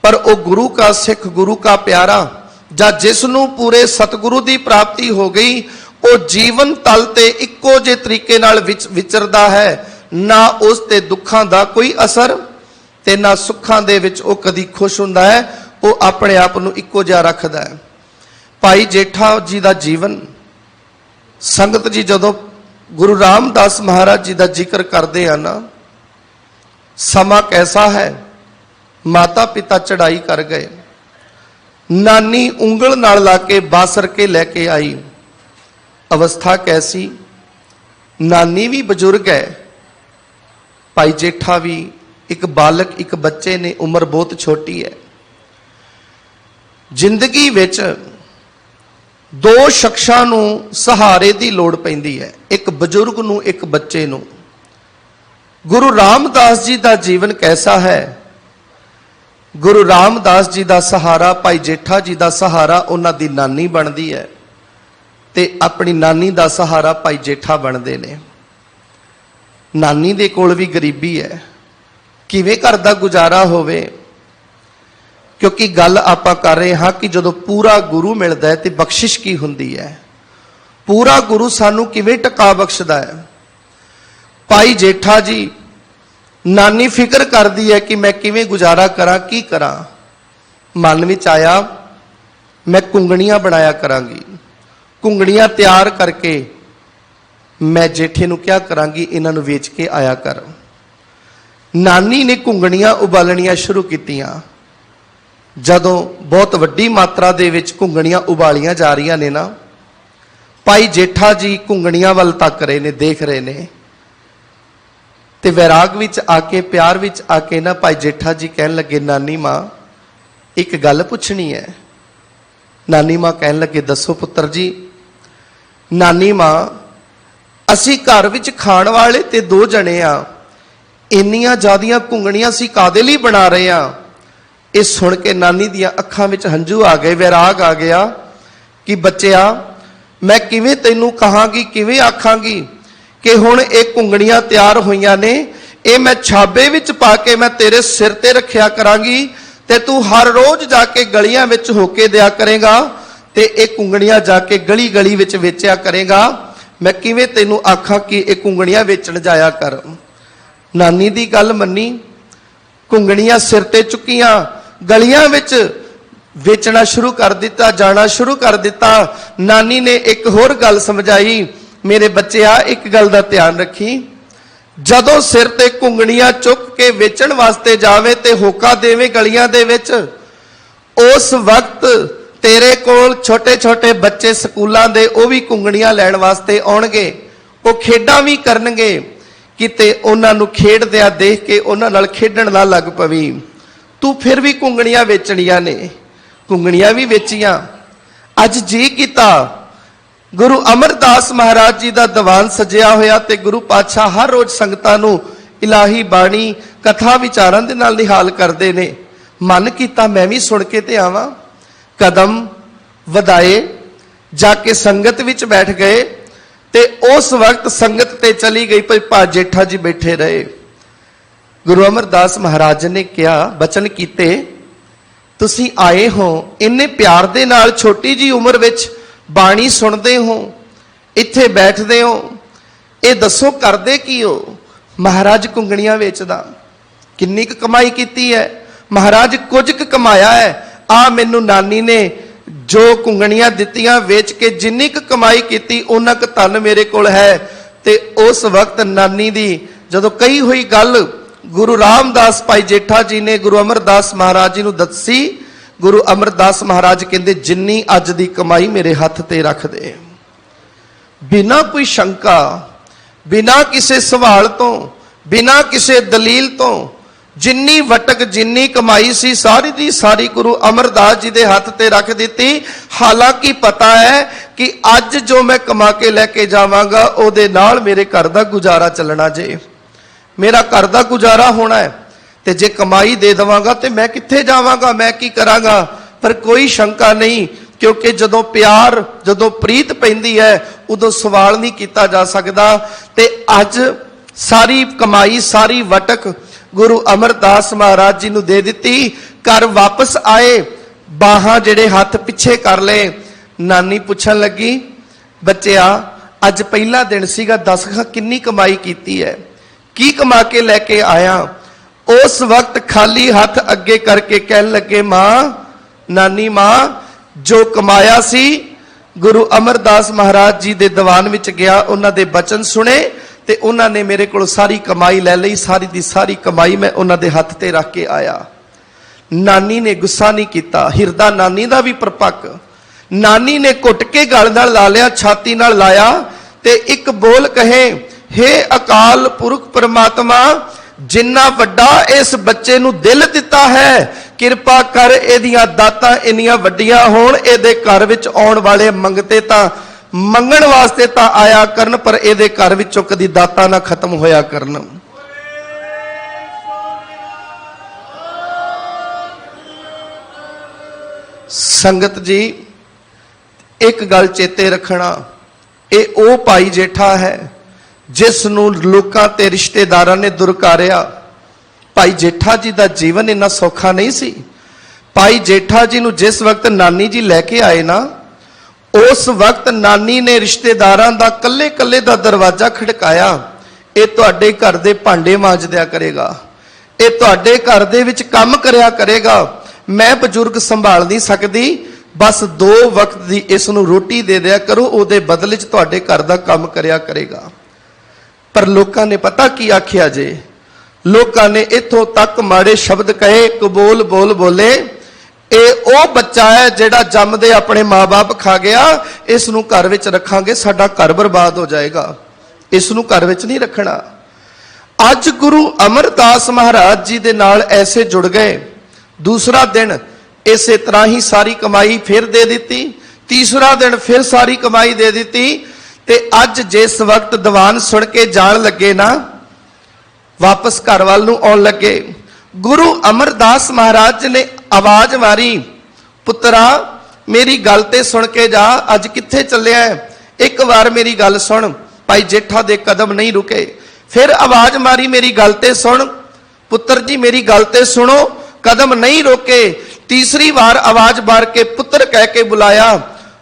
ਪਰ ਉਹ ਗੁਰੂ ਕਾ ਸਿੱਖ, ਗੁਰੂ ਕਾ ਪਿਆਰਾ, ਜਾਂ ਜਿਸ ਨੂੰ ਪੂਰੇ ਸਤਿਗੁਰੂ ਦੀ ਪ੍ਰਾਪਤੀ ਹੋ ਗਈ, ਉਹ ਜੀਵਨ ਤਲ ਤੇ ਇੱਕੋ ਜਿਹੇ ਤਰੀਕੇ ਨਾਲ ਵਿਚਰਦਾ ਹੈ। ਨਾ ਉਸ ਤੇ ਦੁੱਖਾਂ ਦਾ ਕੋਈ ਅਸਰ ਤੇ ਨਾ ਸੁੱਖਾਂ ਦੇ ਵਿੱਚ ਉਹ ਕਦੀ ਖੁਸ਼ ਹੁੰਦਾ ਹੈ। ਉਹ ਆਪਣੇ ਆਪ ਨੂੰ ਇੱਕੋ ਜਿਹਾ ਰੱਖਦਾ ਹੈ। ਭਾਈ ਜੇਠਾ ਜੀ ਦਾ ਜੀਵਨ, ਸੰਗਤ ਜੀ ਜਦੋਂ ਗੁਰੂ ਰਾਮਦਾਸ ਮਹਾਰਾਜ ਜੀ ਦਾ ਜ਼ਿਕਰ ਕਰਦੇ ਆ ਨਾ, ਸਮਾਂ ਕੈਸਾ ਹੈ, ਮਾਤਾ ਪਿਤਾ ਚੜਾਈ ਕਰ ਗਏ, ਨਾਨੀ ਉਂਗਲ ਨਾਲ ਲਾ ਕੇ ਬਾਸਰ ਕੇ ਲੈ ਕੇ ਆਈ। ਅਵਸਥਾ ਕੈਸੀ, ਨਾਨੀ ਵੀ ਬਜ਼ੁਰਗ ਹੈ, भाई जेठा भी एक बालक, एक बच्चे ने, उम्र बहुत छोटी है। जिंदगी विच दो शख्सां नूं सहारे की लोड़ पैंदी है, एक बजुर्ग नूं, एक बच्चे नूं। गुरु रामदास जी का जीवन कैसा है? गुरु रामदास जी का सहारा, भाई जेठा जी का सहारा उन्हां दी नानी बनती है, ते अपनी नानी का सहारा भाई जेठा बनते ने। नानी दे कोल भी गरीबी है, किवें घर दा गुजारा होवे? क्योंकि गल आपां कर रहे हाँ कि जदों पूरा गुरु मिलता है तो बख्शिश की हुंदी है। पूरा गुरु सानू किवें टका बख्शदा है? भाई जेठा जी, नानी फिक्र करती है कि मैं किवें गुजारा करा, की करा। मन विच आया मैं कुंगड़ियां बनाया करांगी, कुंगड़ियां तैयार करके मैं जेठे नूं क्या करांगी, इन्हां नूं वेच के आया कर। नानी ने कुंगड़ियां उबालनियां शुरू कीतियां। जदों बहुत वड्डी मात्रा दे विच कुंगड़ियां उबालियां जा रही ने ना, भाई जेठा जी कुंगड़ियां वल तक रहे ने, देख रहे ने, ते वैराग विच आके, प्यार विच आके ना भाई जेठा जी कहन लगे, नानी मां एक गल पुछनी है। नानी मां कहन लगे, दसो पुत्र जी। नानी मां, असी घर विच खाण वाले ते दो जने आ, इन्नियां ज्यादियां कुंगड़ियां असी कादे लई बना रहे आ? ये सुन के नानी दियां अखां विच हंझू आ गए, वैराग आ गया कि बच्चिया मैं किवें तैनूं कहांगी, किवें आखांगी कि हुण ये कुंगड़ियां तैयार होईयां ने, ये मैं छाबे विच पा के मैं तेरे सिर ते रखिया करांगी, ते तू हर रोज जाके गलियां विच होके दिया करेगा, ते ये कुंगड़ियां जाके गली गली विच वेचिया करेगा। मैं किवें तैनूं आखां कि ये कुंगड़ियां वेचण जाया कर। नानी दी गल मन्नी, कुंगड़ियां सिर ते चुकियां, गलियां विच वेचना शुरू कर दिता, जाना शुरू कर दिता। नानी ने एक होर गल समझाई, मेरे बच्चिया एक गल दा ध्यान रखी, जदों सिर ते कुंगड़ियां चुक के वेचण वास्ते जावे ते होका देवे गलियां दे विच, उस वक्त तेरे कोल छोटे छोटे बच्चे स्कूलों दे वो भी कुंगड़ियां लैण वास्ते आउणगे, वो खेडां भी करनगे, किते उन्हां नूं खेडदिया देख के उन्हां नाल खेडण ना लग पवी। तू फिर भी कुंगड़ियां वेचणियां ने, कुंगड़ियां भी वेचियां। अज जी कीता गुरु अमरदास महाराज जी का दीवान सजिया होया ते गुरु पातशाह हर रोज संगतां नूं इलाही बाणी कथा विचारां दे नाल निहाल करदे ने। मन कीता मैं भी सुन के ते आवां। कदम वधाए, जाके संगत विच बैठ गए, ते उस वक्त संगत ते चली गई, भाई भा जेठा जी बैठे रहे। गुरु अमरदास महाराज ने क्या बचन कीते, तुसी आए हो इन्ने प्यार दे नाल, छोटी जी उम्र विच बाणी सुनते हो, इत्थे बैठते हो, ये दसो करदे की हो? महाराज कुंगड़ियां वेचदा। किन्नी क कमाई कीती है? महाराज कुछ क कमाया है। आ मैनू नानी ने जो कुंगड़ियां दित्तियां वेच के जिन्नी क कमाई कीती उन्ना क धन मेरे कोल है। ते उस वक्त नानी दी जदों कही हुई गल गुरु रामदास भाई जेठा जी ने गुरु अमरदास महाराज जी नूं दसी, गुरु अमरदास महाराज कहंदे जिन्नी अज दी कमाई मेरे हथ ते रख दे। बिना कोई शंका, बिना किसी सवाल तो, बिना किसी दलील तो, जिन्नी वटक जिन्नी कमाई सी सारी दी सारी गुरु अमरदास जी दे हथ ते रख दी। हालांकि पता है कि अज जो मैं कमा के लैके जावांगा ओदे नाल मेरे घर दा गुजारा चलना जे, मेरा घर दा गुजारा होना है, ते जे कमाई दे देवांगा ते मैं कित्थे जावांगा, मैं की करांगा। पर कोई शंका नहीं, क्योंकि जदों प्यार जदों प्रीत पैंदी है उदों सवाल नहीं किया जा सकता। ते अज सारी कमाई सारी वटक गुरु अमरदास महाराज जी नूं दे दिती। घर वापस आए, बाहां जेड़े हाथ पिछे कर ले। नानी पुछन लगी, बच्चिया अज पहला दिन सीगा, दस किन्नी कमाई कीती है, की कमा के लैके आया? उस वक्त खाली हाथ अगे करके कहन लगे, मां, नानी मां, जो कमाया सी गुरु अमरदास महाराज जी दे दीवान विच गया, उन्हां दे बचन सुने ते उन्हां ने मेरे कोल सारी कमाई लै लई, सारी दी सारी कमाई मैं उन्हां दे हथ ते रख के आया। नानी ने गुस्सा नहीं किया, हिरदा नानी दा भी परपक। नानी ने घुट के गल नाल ला लिया, छाती नाल लाया ते एक बोल कहे, हे अकाल पुरख परमात्मा, जिन्ना वड्डा इस बच्चे नूं दिल दिता है, किरपा कर इहदियां दातां इन्नियां वड्डियां होण, इहदे घर विच आउण वाले मंगते तां मंगण वास्ते तां आया करन, पर इहदे घर विचों कदी दातां ना खत्म होया करन। संगत जी एक गल चेते रखना, ये ओ भाई जेठा है जिस नूं लोकां ते रिश्तेदारां ने दुरकारिया। भाई जेठा जी दा जीवन इन्ना सौखा नहीं सी। भाई जेठा जी नूं जिस वक्त नानी जी लैके आए ना, उस वक्त नानी ने रिश्तेदारां दा कल्ले कल्ले दा दरवाजा खड़काया, ये तुहाडे घर दे भांडे मांज दिया करेगा, ये तुहाडे घर दे विच काम करया करेगा, मैं बजुर्ग संभाल नहीं सकती, बस 2 वक्त दी इस नूं रोटी दे दिया करो, उहदे बदले च तुहाडे घर दा काम करया करेगा। पर लोकां ने पता की आखिया जे, लोकां ने इथों तक माड़े शब्द कहे, कबूल बोल बोले, ये ओ बच्चा है जिहड़ा जमदे अपने माँ बाप खा गया, इस नूं घर विच रखांगे साडा घर बर्बाद हो जाएगा, इस नूं घर विच नहीं रखना। अज गुरु अमरदास महाराज जी दे नाल ऐसे जुड़ गए। दूसरा दिन इसे तरह ही सारी कमाई फिर दे दी, तीसरा दिन फिर सारी कमाई दे दी, ते अज जिस वक्त दीवान सुन के जान लगे ना, वापस घर वाल नूं आउण लगे, गुरु अमरदास महाराज ने आवाज मारी, पुत्रा मेरी गल ते सुन के जा, अज कित्थे चलिया है, एक बार मेरी गल सुन। भाई जेठा दे कदम नहीं रुके, फिर आवाज मारी, मेरी गल ते सुन पुत्र जी, मेरी गल ते सुनो, कदम नहीं रोके। तीसरी बार आवाज मार के पुत्र कह के बुलाया,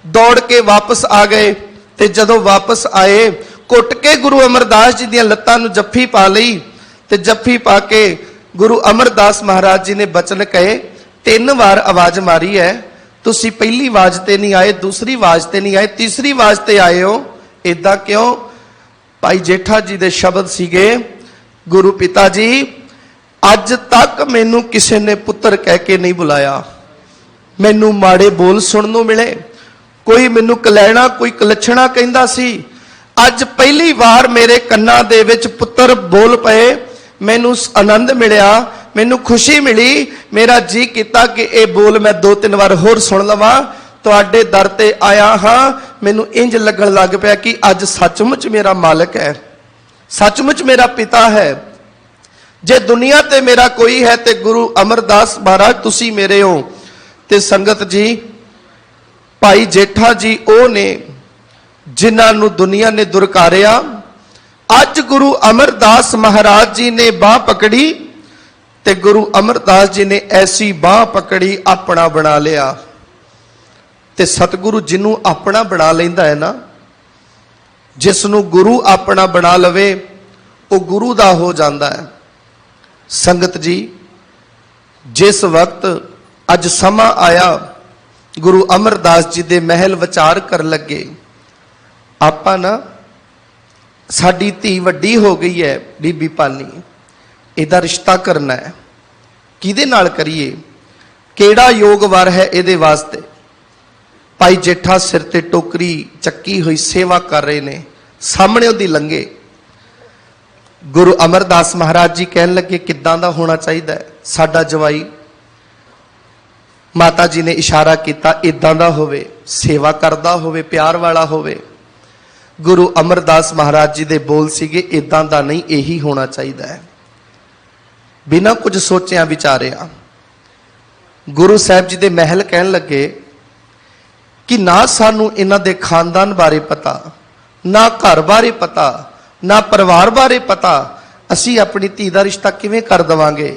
दौड़ के वापस आ गए। ते जदों वापस आए, घुट के गुरु अमरदास जी दी लत्तां नूं जफ्फी पा लई, ते जफ्फी पा के गुरु अमरदास महाराज जी ने बचन कहे, 3 बार आवाज मारी है, तुसी पहली आवाज ते नहीं आए, दूसरी आवाज ते नहीं आए, तीसरी आवाज ते आए हो, इदां क्यों? भाई जेठा जी दे शब्द सीगे, गुरु पिता जी अज तक मैनू किसी ने पुत्र कह के नहीं बुलाया, मैनू माड़े बोल सुनन नूं मिले, कोई मैनू कलैणा कोई कलछणा कहंदा सी, अज पहली बार मेरे कन्नां दे विच पुत्र बोल पए, मैनू आनंद मिलिया, मैनू खुशी मिली, मेरा जी किता कि ये बोल मैं 2-3 बार होर सुन लवां। तुहाडे दर ते आया हाँ, मैनू इंज लगन लग पिया कि अज सचमुच मेरा मालिक है, सचमुच मेरा पिता है। जे दुनिया ते मेरा कोई है ते गुरु अमरदास महाराज तुसी मेरे हो। ते संगत जी भाई जेठा जी ओ ने जिन्हां नूं दुनिया ने दुरकारिया, अज गुरु अमरदास महाराज जी ने बाह पकड़ी, ते गुरु अमरदास जी ने ऐसी बाह पकड़ी अपना बना लिया। ते सतगुरु जिन्हों अपना बना लेंदा है ना, जिसनों गुरु अपना बना लवे, वो गुरु दा हो जाता है। संगत जी जिस वक्त अज समा आया, गुरु अमरदास जी दे महल विचार कर लगे, आपां ना साडी धी वड्डी हो गई है बीबी पानी, इहदा रिश्ता करना है, किहदे नाल करिए, केड़ा योग वार है इहदे वास्ते। भाई जेठा सिर ते टोकरी चक्की हुई सेवा कर रहे ने, सामने उहदी लंघे। गुरु अमरदास महाराज जी कहन लगे किदां दा होना चाहिए साडा जवाई। माता जी ने इशारा किया इदां दा होवे, सेवा करदा होवे, प्यार वाला होवे। गुरु अमरदास महाराज जी दे बोल सीगे इदां दा नहीं, यही होना चाहिए। बिना कुछ सोचिया विचारिया गुरु साहब जी दे महल कहन लगे कि ना सानू इन्हां दे खानदान बारे पता, ना घर बारे पता, ना परिवार बारे पता, असी अपनी धी दा रिश्ता किवें कर देवांगे।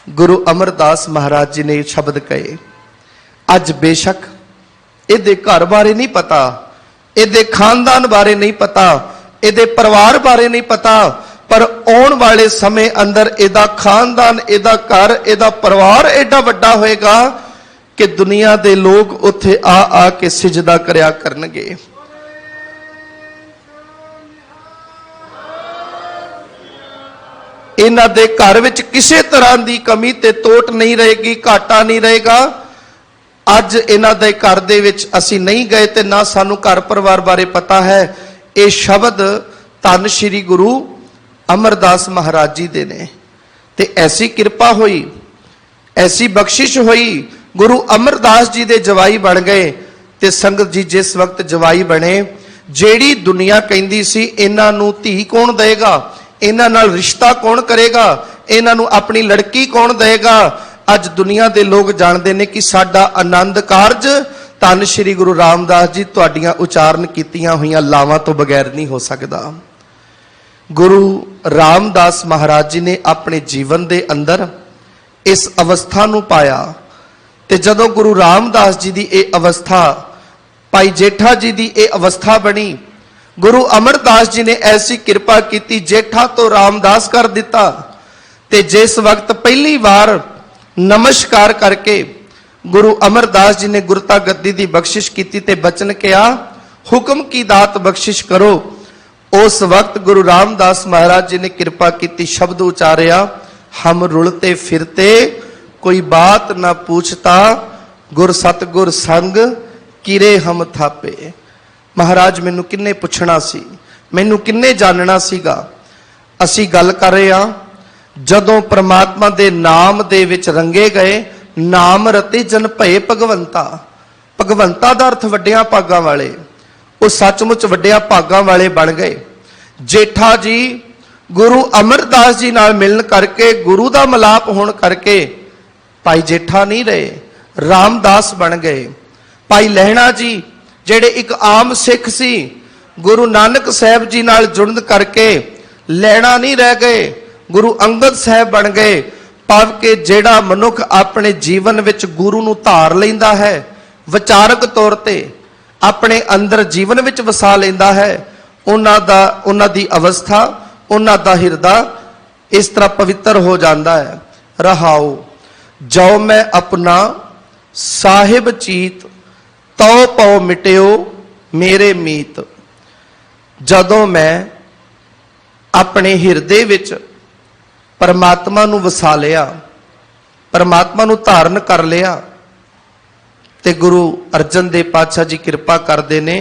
गुरु अमरदास महाराज जी ने शब्द कहे, अज बेशक इहदे घर बारे नहीं पता, इहदे खानदान बारे नहीं पता, इहदे परिवार बारे नहीं पता, पर आने वाले समय अंदर इहदा खानदान, इहदा घर, इहदा परिवार एडा वड्डा होएगा कि दुनिया दे लोग उत्थे आ के सिजदा करया करनगे। इन्हां दे घर विच किसी तरह की कमी ते तोट नहीं रहेगी, घाटा नहीं रहेगा। अज इन्हां दे घर दे विच असीं नहीं गए ते ना सानू घर परिवार बारे पता है। ये शब्द धन श्री गुरु अमरदास महाराज जी दे ने। ते ऐसी कृपा हुई, ऐसी बख्शिश हुई, गुरु अमरदास जी दे जवाई बन गए। ते संगत जी जिस वक्त जवाई बने, जेड़ी दुनिया कहंदी सी इन्हां नूं धी कौन देगा, इन्हां नाल रिश्ता कौन करेगा, इन्हां नूं अपनी लड़की कौन देगा, अज दुनिया दे लोग जानते ने कि साडा आनंद कारज धन श्री गुरु रामदास जी तुहाडियां उचारण कीतियां होइयां लावां तो बगैर नहीं हो सकता। गुरु रामदास महाराज जी ने अपने जीवन दे अंदर इस अवस्था नूं पाया। ते जदों गुरु रामदास जी दी ये अवस्था, भाई जेठा जी दी ये अवस्था बनी, गुरु अमरदास जी ने ऐसी कृपा की, जेठा तो रामदास कर दिता। ते जिस वक्त पहली बार नमस्कार करके गुरु अमरदास जी ने गुरता गद्दी की बख्शिश की ते बचन किया, हुक्म की दात बख्शिश करो। उस वक्त गुरु रामदास महाराज जी ने कृपा की, शब्द उचारिया, हम रुलते फिरते कोई बात ना पूछता, गुर सतगुर संग किरे हम थापे। महाराज मैनू किन्ने पुछना सी, मैनू किन्ने जानना सीगा। असी गल कर रहे हां जदों परमात्मा दे नाम दे विच रंगे गए, नाम रते जन भये भगवंता। भगवंता दा अर्थ वड्डियां भागां वाले, वो सचमुच वड्डियां भागां वाले बन गए। जेठा जी गुरु अमरदास जी नाल मिलन करके, गुरु दा मिलाप होण करके भाई जेठा नहीं रहे, रामदास बन गए। भाई लहणा जी जेड़े एक आम सिख सी, गुरु नानक साहब जी नाल जुड़न करके लहणा नहीं रह गए, गुरु अंगद साहब बन गए। भाव के जेड़ा मनुख अपने जीवन विच गुरु नूं धार लैंदा है, विचारक तौर ते अपने अंदर जीवन विच वसा लैंदा है, उन्हां दी अवस्था, उन्हां दा हिरदा इस तरह पवित्र हो जाता है। रहाओ जो मैं अपना साहिब चीत, तो पौ मिटियो मेरे मीत। जदों मैं अपने हिरदे विच परमात्मा नूं वसा लिया, परमात्मा नूं धारण कर लिया, ते गुरु अर्जन देव पातशाह जी कृपा करते ने,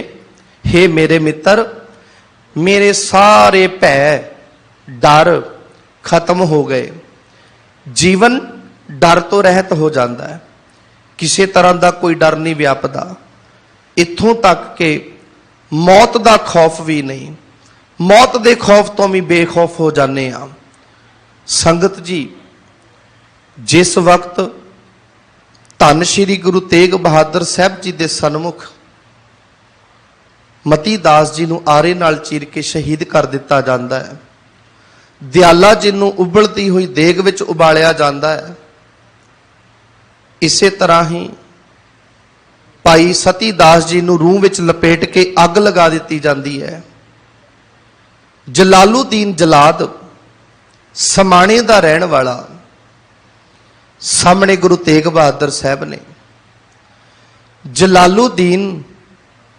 हे मेरे मित्र, मेरे सारे भै डर खत्म हो गए। जीवन डर तो रहत हो जाता है, किसी तरह का कोई डर नहीं व्यापदा, इत्थों तक के मौत का खौफ भी नहीं, मौत के खौफ तो भी बेखौफ हो जाने आ। संगत जी जिस वक्त धन श्री गुरु तेग बहादुर साहब जी के सन्मुख मती दास जी नूं आरे नाल चीर के शहीद कर दिता जाता है, दयाला जी नूं उबलती हुई देग विच उबालिया जाता है, इसे तरह ही भाई सती दास जी नूं रूह विच लपेट के अग लगा दी जाती है। जलालुद्दीन जलाद समाणे का रहन वाला सामने गुरु तेग बहादुर साहब ने, जलालुद्दीन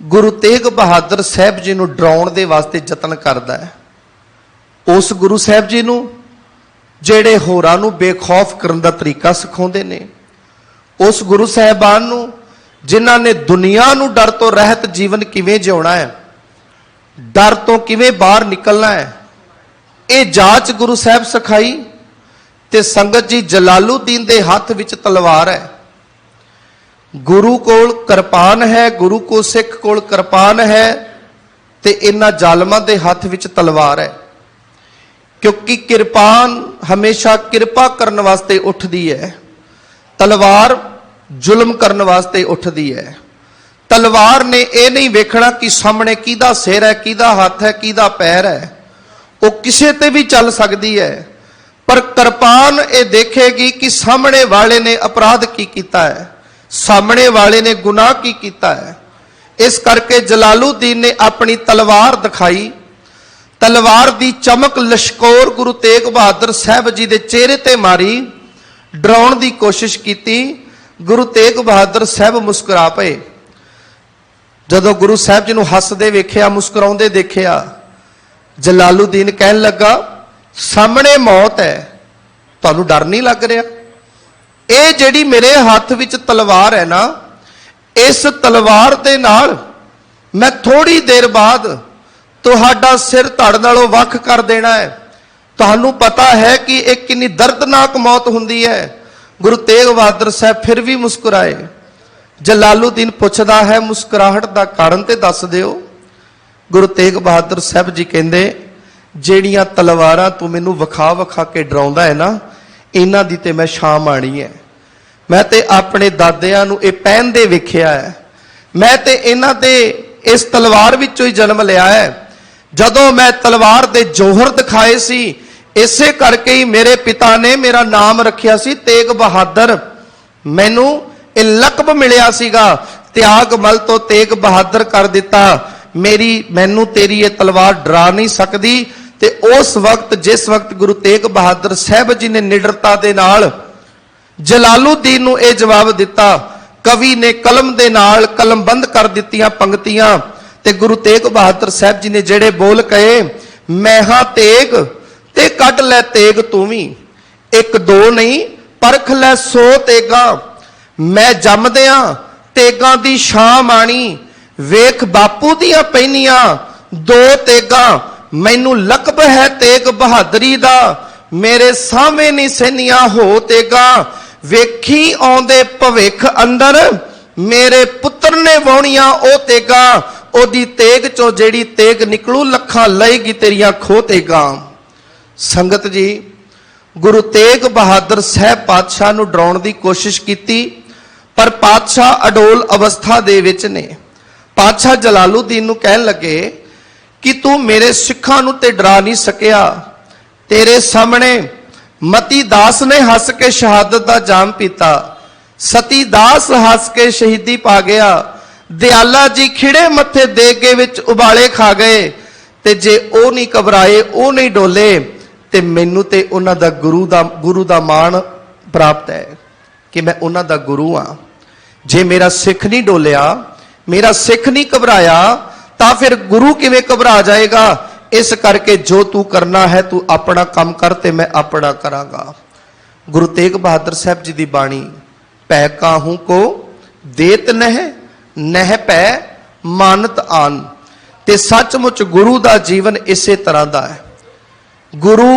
गुरु तेग बहादुर साहब जी नूं डराउण दे वास्ते यतन करदा है। उस गुरु साहब जी नूं जेड़े होरां नूं बेखौफ करन दा तरीका सिखाउंदे ने, उस गुरु साहिबान नूं जिन्हां ने दुनिया नूं डर तो रहत जीवन किवें जिउणा है, डर तो किवें बाहर निकलना है, ये जाच गुरु साहब सिखाई। ते संगत जी जलालुद्दीन दे हाथ विच तलवार है, गुरु कोल किरपान है, गुरु को सिख कोल किरपान है, ते इन्हां जालमां दे हाथ विच तलवार है। क्योंकि किरपान हमेशा कृपा करने वास्ते उठदी है, तलवार जुल्म करने वास्ते उठदी है। तलवार ने यह नहीं वेखना कि सामने किहदा सिर है, किहदा हाथ है, किहदा पैर है, वो किसी ते भी चल सकती है, पर किरपान ये देखेगी कि सामने वाले ने अपराध की कीता है, सामने वाले ने गुनाह की कीता है। इस करके जलालुद्दीन ने अपनी तलवार दिखाई, तलवार दी चमक लश्कोर गुरु तेग बहादुर साहब जी दे चेहरे ते मारी, डराउण दी कोशिश की। गुरु तेग बहादुर साहब मुस्कुरा पे। जदों गुरु साहब जी नूं हसदे वेख्या, मुस्कुराउंदे देखिया, जलालुद्दीन कहन लगा, सामने मौत है, तुहानूं डर नहीं लग रहा? ये जिहड़ी मेरे हाथ विच तलवार है ना, इस तलवार दे नाल मैं थोड़ी देर बाद तुहाडा सिर धड़ नालों वख कर देना है, ਤੁਹਾਨੂੰ पता है कि एक कितनी दर्दनाक मौत हुंदी है। गुरु तेग बहादुर साहब फिर भी मुस्कुराए। जलालुद्दीन पुछदा है मुस्कुराहट दा कारण ते दस दिओ। गुरु तेग बहादुर साहब जी कहंदे ਜਿਹੜੀਆਂ ਤਲਵਾਰਾਂ ਤੂੰ ਮੈਨੂੰ ਵਿਖਾ ਵਿਖਾ ਕੇ ਡਰਾਉਂਦਾ ਹੈ ਨਾ, ਇਹਨਾਂ ਦੀ ਤੇ ਮੈਂ ਸ਼ਾਮ ਆਣੀ ਹੈ। ਮੈਂ ਤੇ ਆਪਣੇ ਦਾਦਿਆਂ ਨੂੰ ਇਹ ਪਹਿਨਦੇ ਵੇਖਿਆ ਹੈ। ਮੈਂ ਤੇ ਇਹਨਾਂ ਦੇ ਇਸ ਤਲਵਾਰ ਵਿੱਚੋਂ ਹੀ ਜਨਮ ਲਿਆ ਹੈ। ਜਦੋਂ ਮੈਂ ਤਲਵਾਰ ਦੇ ਜੋਹਰ ਦਿਖਾਏ ਸੀ, ਇਸੇ ਕਰਕੇ ਹੀ ਮੇਰੇ ਪਿਤਾ ਨੇ ਮੇਰਾ ਨਾਮ ਰੱਖਿਆ ਸੀ ਤੇਗ ਬਹਾਦਰ। ਮੈਨੂੰ ਇਹ ਲਕਬ ਮਿਲਿਆ ਸੀਗਾ, ਤਿਆਗ ਮਲ ਤੋਂ ਤੇਗ ਬਹਾਦਰ ਕਰ ਦਿੱਤਾ। ਮੈਨੂੰ ਤੇਰੀ ਇਹ ਤਲਵਾਰ ਡਰਾ ਨਹੀਂ ਸਕਦੀ। ਤੇ ਉਸ ਵਕਤ ਜਿਸ ਵਕਤ ਗੁਰੂ ਤੇਗ ਬਹਾਦਰ ਸਾਹਿਬ ਜੀ ਨੇ ਨਿਡਰਤਾ ਦੇ ਨਾਲ ਜਲਾਲੁद्दीन ਨੂੰ ਇਹ ਜਵਾਬ ਦਿੱਤਾ, ਕਵੀ ਨੇ ਕਲਮ ਦੇ ਨਾਲ ਕਲਮਬੰਦ ਕਰ ਦਿੱਤੀਆਂ ਪੰਕਤੀਆਂ। ਤੇ ਗੁਰੂ ਤੇਗ ਬਹਾਦਰ ਸਾਹਿਬ ਜੀ ਨੇ ਜਿਹੜੇ ਬੋਲ ਕਹੇ, ਮੈਂ ਹਾਂ ਤੇਗ ਤੇ ਕੱਢ ਲੈ ਤੇਗ ਤੂੰ ਵੀ, ਇੱਕ ਦੋ ਨਹੀਂ ਪਰਖ ਲੈ 100 ਤੇਗਾ। ਮੈਂ ਜੰਮਦਿਆਂ ਤੇਗਾਂ ਦੀ ਛਾਂ ਮਾਣੀ, ਵੇਖ ਬਾਪੂ ਦੀਆਂ ਪਹਿਨੀਆਂ 2 ਤੇਗਾਂ। ਮੈਨੂੰ ਲਕਬ ਹੈ ਤੇਗ ਬਹਾਦਰੀ ਦਾ, ਮੇਰੇ ਸਾਹਮਣੇ ਨਹੀਂ ਸੈਨੀਆਂ ਹੋ ਤੇਗਾਂ। ਵੇਖੀ ਆਉਂਦੇ ਭਵਿੱਖ ਅੰਦਰ, ਮੇਰੇ ਪੁੱਤਰ ਨੇ ਵਾਹੁਣੀਆਂ ਉਹ ਤੇਗਾਂ। ਉਹਦੀ ਤੇਗ ਚੋਂ ਜਿਹੜੀ ਤੇਗ ਨਿਕਲੂ, ਲੱਖਾਂ ਲਏਗੀ ਤੇਰੀਆਂ ਖੋਹ ਤੇਗਾਂ। ਸੰਗਤ ਜੀ, ਗੁਰੂ ਤੇਗ ਬਹਾਦਰ ਸਾਹਿਬ ਪਾਤਸ਼ਾਹ ਨੂੰ ਡਰਾਉਣ ਦੀ ਕੋਸ਼ਿਸ਼ ਕੀਤੀ, ਪਰ ਪਾਤਸ਼ਾਹ ਅਡੋਲ ਅਵਸਥਾ ਦੇ ਵਿੱਚ ਨੇ। ਪਾਤਸ਼ਾਹ ਜਲਾਲੁद्दीन ਨੂੰ ਕਹਿਣ ਲੱਗੇ ਕਿ ਤੂੰ ਮੇਰੇ ਸਿੱਖਾਂ ਨੂੰ ਤੇ ਡਰਾ ਨਹੀਂ ਸਕਿਆ। ਤੇਰੇ ਸਾਹਮਣੇ ਮਤੀ ਦਾਸ ਨੇ ਹੱਸ ਕੇ ਸ਼ਹਾਦਤ ਦਾ ਜਾਮ ਪੀਤਾ, ਸਤੀ ਦਾਸ ਹੱਸ ਕੇ ਸ਼ਹੀਦੀ ਪਾ ਗਿਆ, ਦਿਆਲਾ ਜੀ ਖਿੜੇ ਮੱਥੇ ਦੇਗੇ ਵਿੱਚ ਉਬਾਲੇ ਖਾ ਗਏ। ਤੇ ਜੇ ਉਹ ਨਹੀਂ ਘਬਰਾਏ, ਉਹ ਨਹੀਂ ਡੋਲੇ, ਤੇ ਮੈਨੂੰ ਤੇ ਉਹਨਾਂ ਦਾ ਗੁਰੂ ਦਾ ਮਾਣ ਪ੍ਰਾਪਤ ਹੈ ਕਿ ਮੈਂ ਉਹਨਾਂ ਦਾ ਗੁਰੂ ਆ। ਜੇ ਮੇਰਾ ਸਿੱਖ ਨਹੀਂ ਡੋਲਿਆ, ਮੇਰਾ ਸਿੱਖ ਨਹੀਂ ਘਬਰਾਇਆ, ਤਾਂ ਫਿਰ ਗੁਰੂ ਕਿਵੇਂ ਘਬਰਾ ਜਾਏਗਾ। ਇਸ ਕਰਕੇ ਜੋ ਤੂੰ ਕਰਨਾ ਹੈ ਤੂੰ ਆਪਣਾ ਕੰਮ ਕਰ ਤੇ ਮੈਂ ਆਪਣਾ ਕਰਾਂਗਾ। ਗੁਰੂ ਤੇਗ ਬਹਾਦਰ ਸਾਹਿਬ ਜੀ ਦੀ ਬਾਣੀ, ਪੈ ਕਾਹੂ ਕੋ ਦੇਤ ਨਹਿ ਪੈ ਮਾਨਤ ਆਨ। ਤੇ ਸੱਚਮੁੱਚ ਗੁਰੂ ਦਾ ਜੀਵਨ ਇਸੇ ਤਰ੍ਹਾਂ ਦਾ ਹੈ। ਗੁਰੂ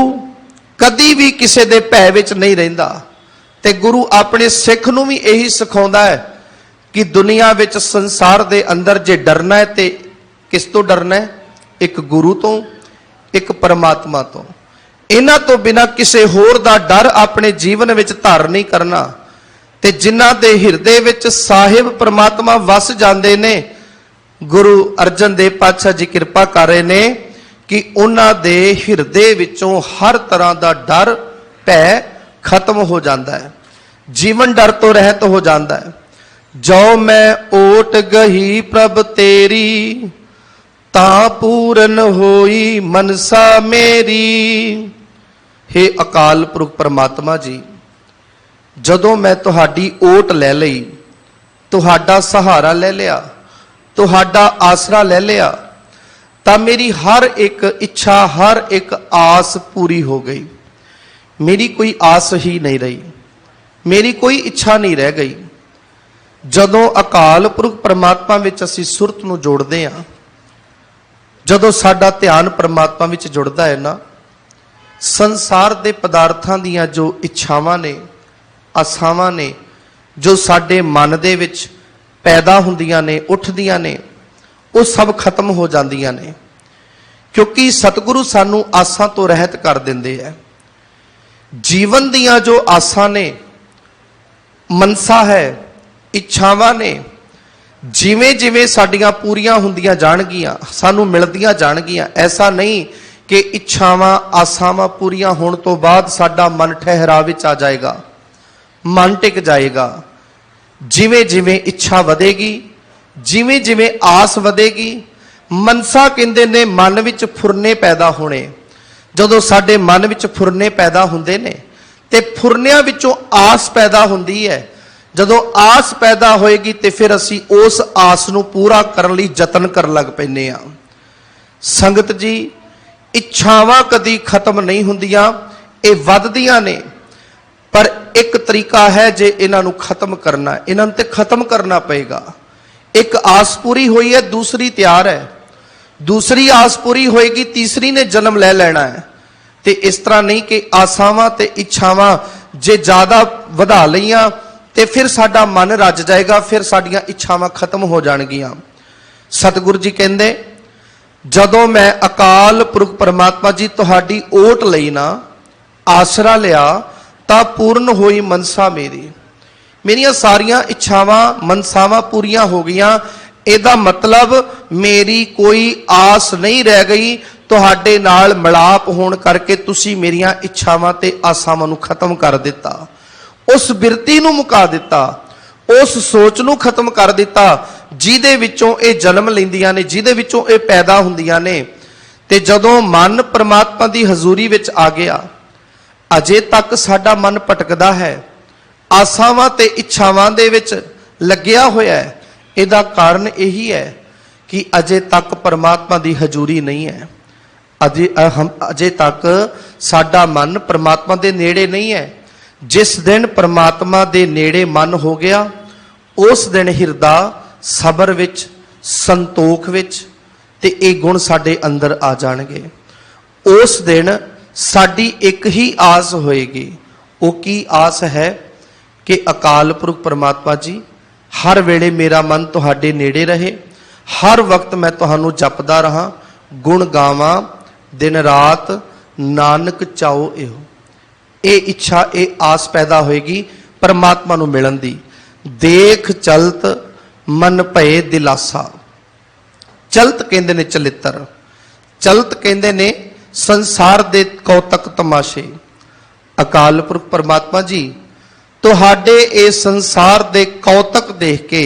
ਕਦੀ ਵੀ ਕਿਸੇ ਦੇ ਭੈ ਵਿੱਚ ਨਹੀਂ ਰਹਿੰਦਾ। ਤੇ ਗੁਰੂ ਆਪਣੇ ਸਿੱਖ ਨੂੰ ਵੀ ਇਹੀ ਸਿਖਾਉਂਦਾ ਹੈ ਕਿ ਦੁਨੀਆ ਵਿੱਚ ਸੰਸਾਰ ਦੇ ਅੰਦਰ ਜੇ ਡਰਨਾ ਹੈ ਤੇ ਕਿਸ ਤੋਂ ਡਰਨਾ ਹੈ? ਇੱਕ ਗੁਰੂ ਤੋਂ, ਇੱਕ ਪਰਮਾਤਮਾ ਤੋਂ। ਇਹਨਾਂ ਤੋਂ ਬਿਨਾਂ ਕਿਸੇ ਹੋਰ ਦਾ ਡਰ ਆਪਣੇ ਜੀਵਨ ਵਿੱਚ ਧਾਰ ਨਹੀਂ ਕਰਨਾ। ਤੇ ਜਿਨ੍ਹਾਂ ਦੇ ਹਿਰਦੇ ਵਿੱਚ ਸਾਹਿਬ ਪਰਮਾਤਮਾ ਵਸ ਜਾਂਦੇ ਨੇ, ਗੁਰੂ ਅਰਜਨ ਦੇਵ ਪਾਤਸ਼ਾਹ ਜੀ ਕਿਰਪਾ ਕਰ ਰਹੇ ਨੇ ਕਿ ਉਹਨਾਂ ਦੇ ਹਿਰਦੇ ਵਿੱਚੋਂ ਹਰ ਤਰ੍ਹਾਂ ਦਾ ਡਰ ਭੈ ਖਤਮ ਹੋ ਜਾਂਦਾ ਹੈ। ਜੀਵਨ ਡਰ ਤੋਂ ਰਹਿਤ ਹੋ ਜਾਂਦਾ ਹੈ। ਜੋ ਮੈਂ ਓਟ ਗਈ ਪ੍ਰਭ ਤੇਰੀ, ਤਾਂ ਪੂਰਨ ਹੋਈ ਮਨਸਾ ਮੇਰੀ। हे ਅਕਾਲ ਪੁਰਖ ਪਰਮਾਤਮਾ ਜੀ, ਜਦੋਂ ਮੈਂ ਤੁਹਾਡੀ ਓਟ ਲੈ ਲਈ, ਤੁਹਾਡਾ ਸਹਾਰਾ ਲੈ ਲਿਆ, ਤੁਹਾਡਾ ਆਸਰਾ ਲੈ ਲਿਆ, ਤਾਂ ਮੇਰੀ ਹਰ ਇੱਕ ਇੱਛਾ, ਹਰ ਇੱਕ ਆਸ ਪੂਰੀ ਹੋ ਗਈ। ਮੇਰੀ ਕੋਈ ਆਸ ਹੀ ਨਹੀਂ ਰਹੀ, ਮੇਰੀ ਕੋਈ ਇੱਛਾ ਨਹੀਂ ਰਹਿ ਗਈ। ਜਦੋਂ ਅਕਾਲ ਪੁਰਖ ਪਰਮਾਤਮਾ ਵਿੱਚ ਅਸੀਂ ਸੁਰਤ ਨੂੰ ਜੋੜਦੇ ਹਾਂ, ਜਦੋਂ ਸਾਡਾ ਧਿਆਨ ਪਰਮਾਤਮਾ ਵਿੱਚ ਜੁੜਦਾ ਹੈ ਨਾ, ਸੰਸਾਰ ਦੇ ਪਦਾਰਥਾਂ ਦੀਆਂ ਜੋ ਇੱਛਾਵਾਂ ਨੇ, ਆਸਾਵਾਂ ਨੇ, ਜੋ ਸਾਡੇ ਮਨ ਦੇ ਵਿੱਚ ਪੈਦਾ ਹੁੰਦੀਆਂ ਨੇ, ਉੱਠਦੀਆਂ ਨੇ, ਉਹ ਸਭ ਖਤਮ ਹੋ ਜਾਂਦੀਆਂ ਨੇ। ਕਿਉਂਕਿ ਸਤਿਗੁਰੂ ਸਾਨੂੰ ਆਸਾਂ ਤੋਂ ਰਹਿਤ ਕਰ ਦਿੰਦੇ ਹੈ। ਜੀਵਨ ਦੀਆਂ ਜੋ ਆਸਾਂ ਨੇ, ਮਨਸਾ ਹੈ, ਇੱਛਾਵਾਂ ਨੇ, ਜਿਵੇਂ ਜਿਵੇਂ ਸਾਡੀਆਂ ਪੂਰੀਆਂ ਹੁੰਦੀਆਂ ਜਾਣਗੀਆਂ, ਸਾਨੂੰ ਮਿਲਦੀਆਂ ਜਾਣਗੀਆਂ। ਐਸਾ ਨਹੀਂ ਕਿ ਇੱਛਾਵਾਂ, ਆਸਾਵਾਂ ਪੂਰੀਆਂ ਹੋਣ ਤੋਂ ਬਾਅਦ ਸਾਡਾ ਮਨ ਠਹਿਰਾਅ ਵਿੱਚ ਆ ਜਾਏਗਾ, ਮਨ ਟਿਕ ਜਾਏਗਾ। ਜਿਵੇਂ ਜਿਵੇਂ ਇੱਛਾ ਵਧੇਗੀ, ਜਿਵੇਂ ਜਿਵੇਂ ਆਸ ਵਧੇਗੀ, ਮਨਸਾ ਕਹਿੰਦੇ ਨੇ ਮਨ ਵਿੱਚ ਫੁਰਨੇ ਪੈਦਾ ਹੋਣੇ। ਜਦੋਂ ਸਾਡੇ ਮਨ ਵਿੱਚ ਫੁਰਨੇ ਪੈਦਾ ਹੁੰਦੇ ਨੇ ਤੇ ਫੁਰਨਿਆਂ ਵਿੱਚੋਂ ਆਸ ਪੈਦਾ ਹੁੰਦੀ ਹੈ। ਜਦੋਂ ਆਸ ਪੈਦਾ ਹੋਏਗੀ ਤੇ ਫਿਰ ਅਸੀਂ ਉਸ ਆਸ ਨੂੰ ਪੂਰਾ ਕਰਨ ਲਈ ਯਤਨ ਕਰਨ ਲੱਗ ਪੈਂਦੇ ਹਾਂ। ਸੰਗਤ ਜੀ, ਇੱਛਾਵਾਂ ਕਦੀ ਖਤਮ ਨਹੀਂ ਹੁੰਦੀਆਂ, ਇਹ ਵੱਧਦੀਆਂ ਨੇ। ਪਰ ਇੱਕ ਤਰੀਕਾ ਹੈ ਜੇ ਇਹਨਾਂ ਨੂੰ ਖਤਮ ਕਰਨਾ, ਇਹਨਾਂ ਨੂੰ ਤੇ ਖਤਮ ਕਰਨਾ ਪਏਗਾ। ਇੱਕ ਆਸ ਪੂਰੀ ਹੋਈ ਹੈ, ਦੂਸਰੀ ਤਿਆਰ ਹੈ। ਦੂਸਰੀ ਆਸ ਪੂਰੀ ਹੋਏਗੀ, ਤੀਸਰੀ ਨੇ ਜਨਮ ਲੈ ਲੈਣਾ ਹੈ। ਤੇ ਇਸ ਤਰ੍ਹਾਂ ਨਹੀਂ ਕਿ ਆਸਾਵਾਂ ਤੇ ਇੱਛਾਵਾਂ ਜੇ ਜ਼ਿਆਦਾ ਵਧਾ ਲਈਆਂ ਤੇ ਫਿਰ ਸਾਡਾ ਮਨ ਰੱਜ ਜਾਏਗਾ, ਫਿਰ ਸਾਡੀਆਂ ਇੱਛਾਵਾਂ ਖਤਮ ਹੋ ਜਾਣਗੀਆਂ। ਸਤਿਗੁਰੂ ਜੀ ਕਹਿੰਦੇ ਜਦੋਂ ਮੈਂ ਅਕਾਲ ਪੁਰਖ ਪਰਮਾਤਮਾ ਜੀ ਤੁਹਾਡੀ ਓਟ ਲਈ ਨਾ, ਆਸਰਾ ਲਿਆ, ਤਾਂ ਪੂਰਨ ਹੋਈ ਮਨਸਾ ਮੇਰੀ। ਮੇਰੀਆਂ ਸਾਰੀਆਂ ਇੱਛਾਵਾਂ ਮਨਸਾਵਾਂ ਪੂਰੀਆਂ ਹੋ ਗਈਆਂ। ਇਹਦਾ ਮਤਲਬ ਮੇਰੀ ਕੋਈ ਆਸ ਨਹੀਂ ਰਹਿ ਗਈ। ਤੁਹਾਡੇ ਨਾਲ ਮਿਲਾਪ ਹੋਣ ਕਰਕੇ ਤੁਸੀਂ ਮੇਰੀਆਂ ਇੱਛਾਵਾਂ ਤੇ ਆਸਾਵਾਂ ਨੂੰ ਖਤਮ ਕਰ ਦਿੱਤਾ, ਉਸ ਬਿਰਤੀ ਨੂੰ ਮੁਕਾ ਦਿੱਤਾ, ਉਸ ਸੋਚ ਨੂੰ ਖਤਮ ਕਰ ਦਿੱਤਾ ਜਿਹਦੇ ਵਿੱਚੋਂ ਇਹ ਜਨਮ ਲੈਂਦੀਆਂ ਨੇ, ਜਿਹਦੇ ਵਿੱਚੋਂ ਇਹ ਪੈਦਾ ਹੁੰਦੀਆਂ ਨੇ। ਤੇ ਜਦੋਂ ਮਨ ਪ੍ਰਮਾਤਮਾ ਦੀ ਹਜ਼ੂਰੀ ਵਿੱਚ ਆ ਗਿਆ, ਅਜੇ ਤੱਕ ਸਾਡਾ ਮਨ ਭਟਕਦਾ ਹੈ, ਆਸਾਵਾਂ ਤੇ ਇੱਛਾਵਾਂ ਦੇ ਵਿੱਚ ਲੱਗਿਆ ਹੋਇਆ ਹੈ। ਇਹਦਾ ਕਾਰਨ ਇਹੀ ਹੈ ਕਿ ਅਜੇ ਤੱਕ ਪਰਮਾਤਮਾ ਦੀ ਹਜ਼ੂਰੀ ਨਹੀਂ ਹੈ। ਅਜੇ ਤੱਕ ਸਾਡਾ ਮਨ ਪਰਮਾਤਮਾ ਦੇ ਨੇੜੇ ਨਹੀਂ ਹੈ। ਜਿਸ ਦਿਨ ਪਰਮਾਤਮਾ ਦੇ ਨੇੜੇ ਮਨ ਹੋ ਗਿਆ, ਉਸ ਦਿਨ ਹਿਰਦਾ ਸਬਰ ਵਿੱਚ, ਸੰਤੋਖ ਵਿੱਚ ਤੇ ਇਹ ਗੁਣ ਸਾਡੇ ਅੰਦਰ ਆ ਜਾਣਗੇ। ਉਸ ਦਿਨ ਸਾਡੀ ਇੱਕ ਹੀ ਆਸ ਹੋਏਗੀ। ਉਹ ਕੀ ਆਸ ਹੈ ਕਿ ਅਕਾਲ ਪੁਰਖ ਪਰਮਾਤਮਾ ਜੀ ਹਰ ਵੇਲੇ ਮੇਰਾ ਮਨ ਤੁਹਾਡੇ ਨੇੜੇ ਰਹੇ, ਹਰ ਵਕਤ ਮੈਂ ਤੁਹਾਨੂੰ ਜਪਦਾ ਰਹਾ, ਗੁਣ ਗਾਵਾਂ ਦਿਨ ਰਾਤ, ਨਾਨਕ ਚਾਓ ਇਹੋ। ਇਹ ਇੱਛਾ, ਇਹ ਆਸ ਪੈਦਾ ਹੋਏਗੀ ਪਰਮਾਤਮਾ ਨੂੰ ਮਿਲਣ ਦੀ। ਦੇਖ ਚਲਤ ਮਨ ਭਏ ਦਿਲਾਸਾ। ਚਲਤ ਕਹਿੰਦੇ ਨੇ ਚਲਿੱਤਰ, ਚਲਤ ਕਹਿੰਦੇ ਨੇ ਸੰਸਾਰ ਦੇ ਕੌਤਕ ਤਮਾਸ਼ੇ। ਅਕਾਲ ਪੁਰਖ ਪਰਮਾਤਮਾ ਜੀ ਤੁਹਾਡੇ ਇਸ ਸੰਸਾਰ ਦੇ ਕੌਤਕ ਦੇਖ ਕੇ,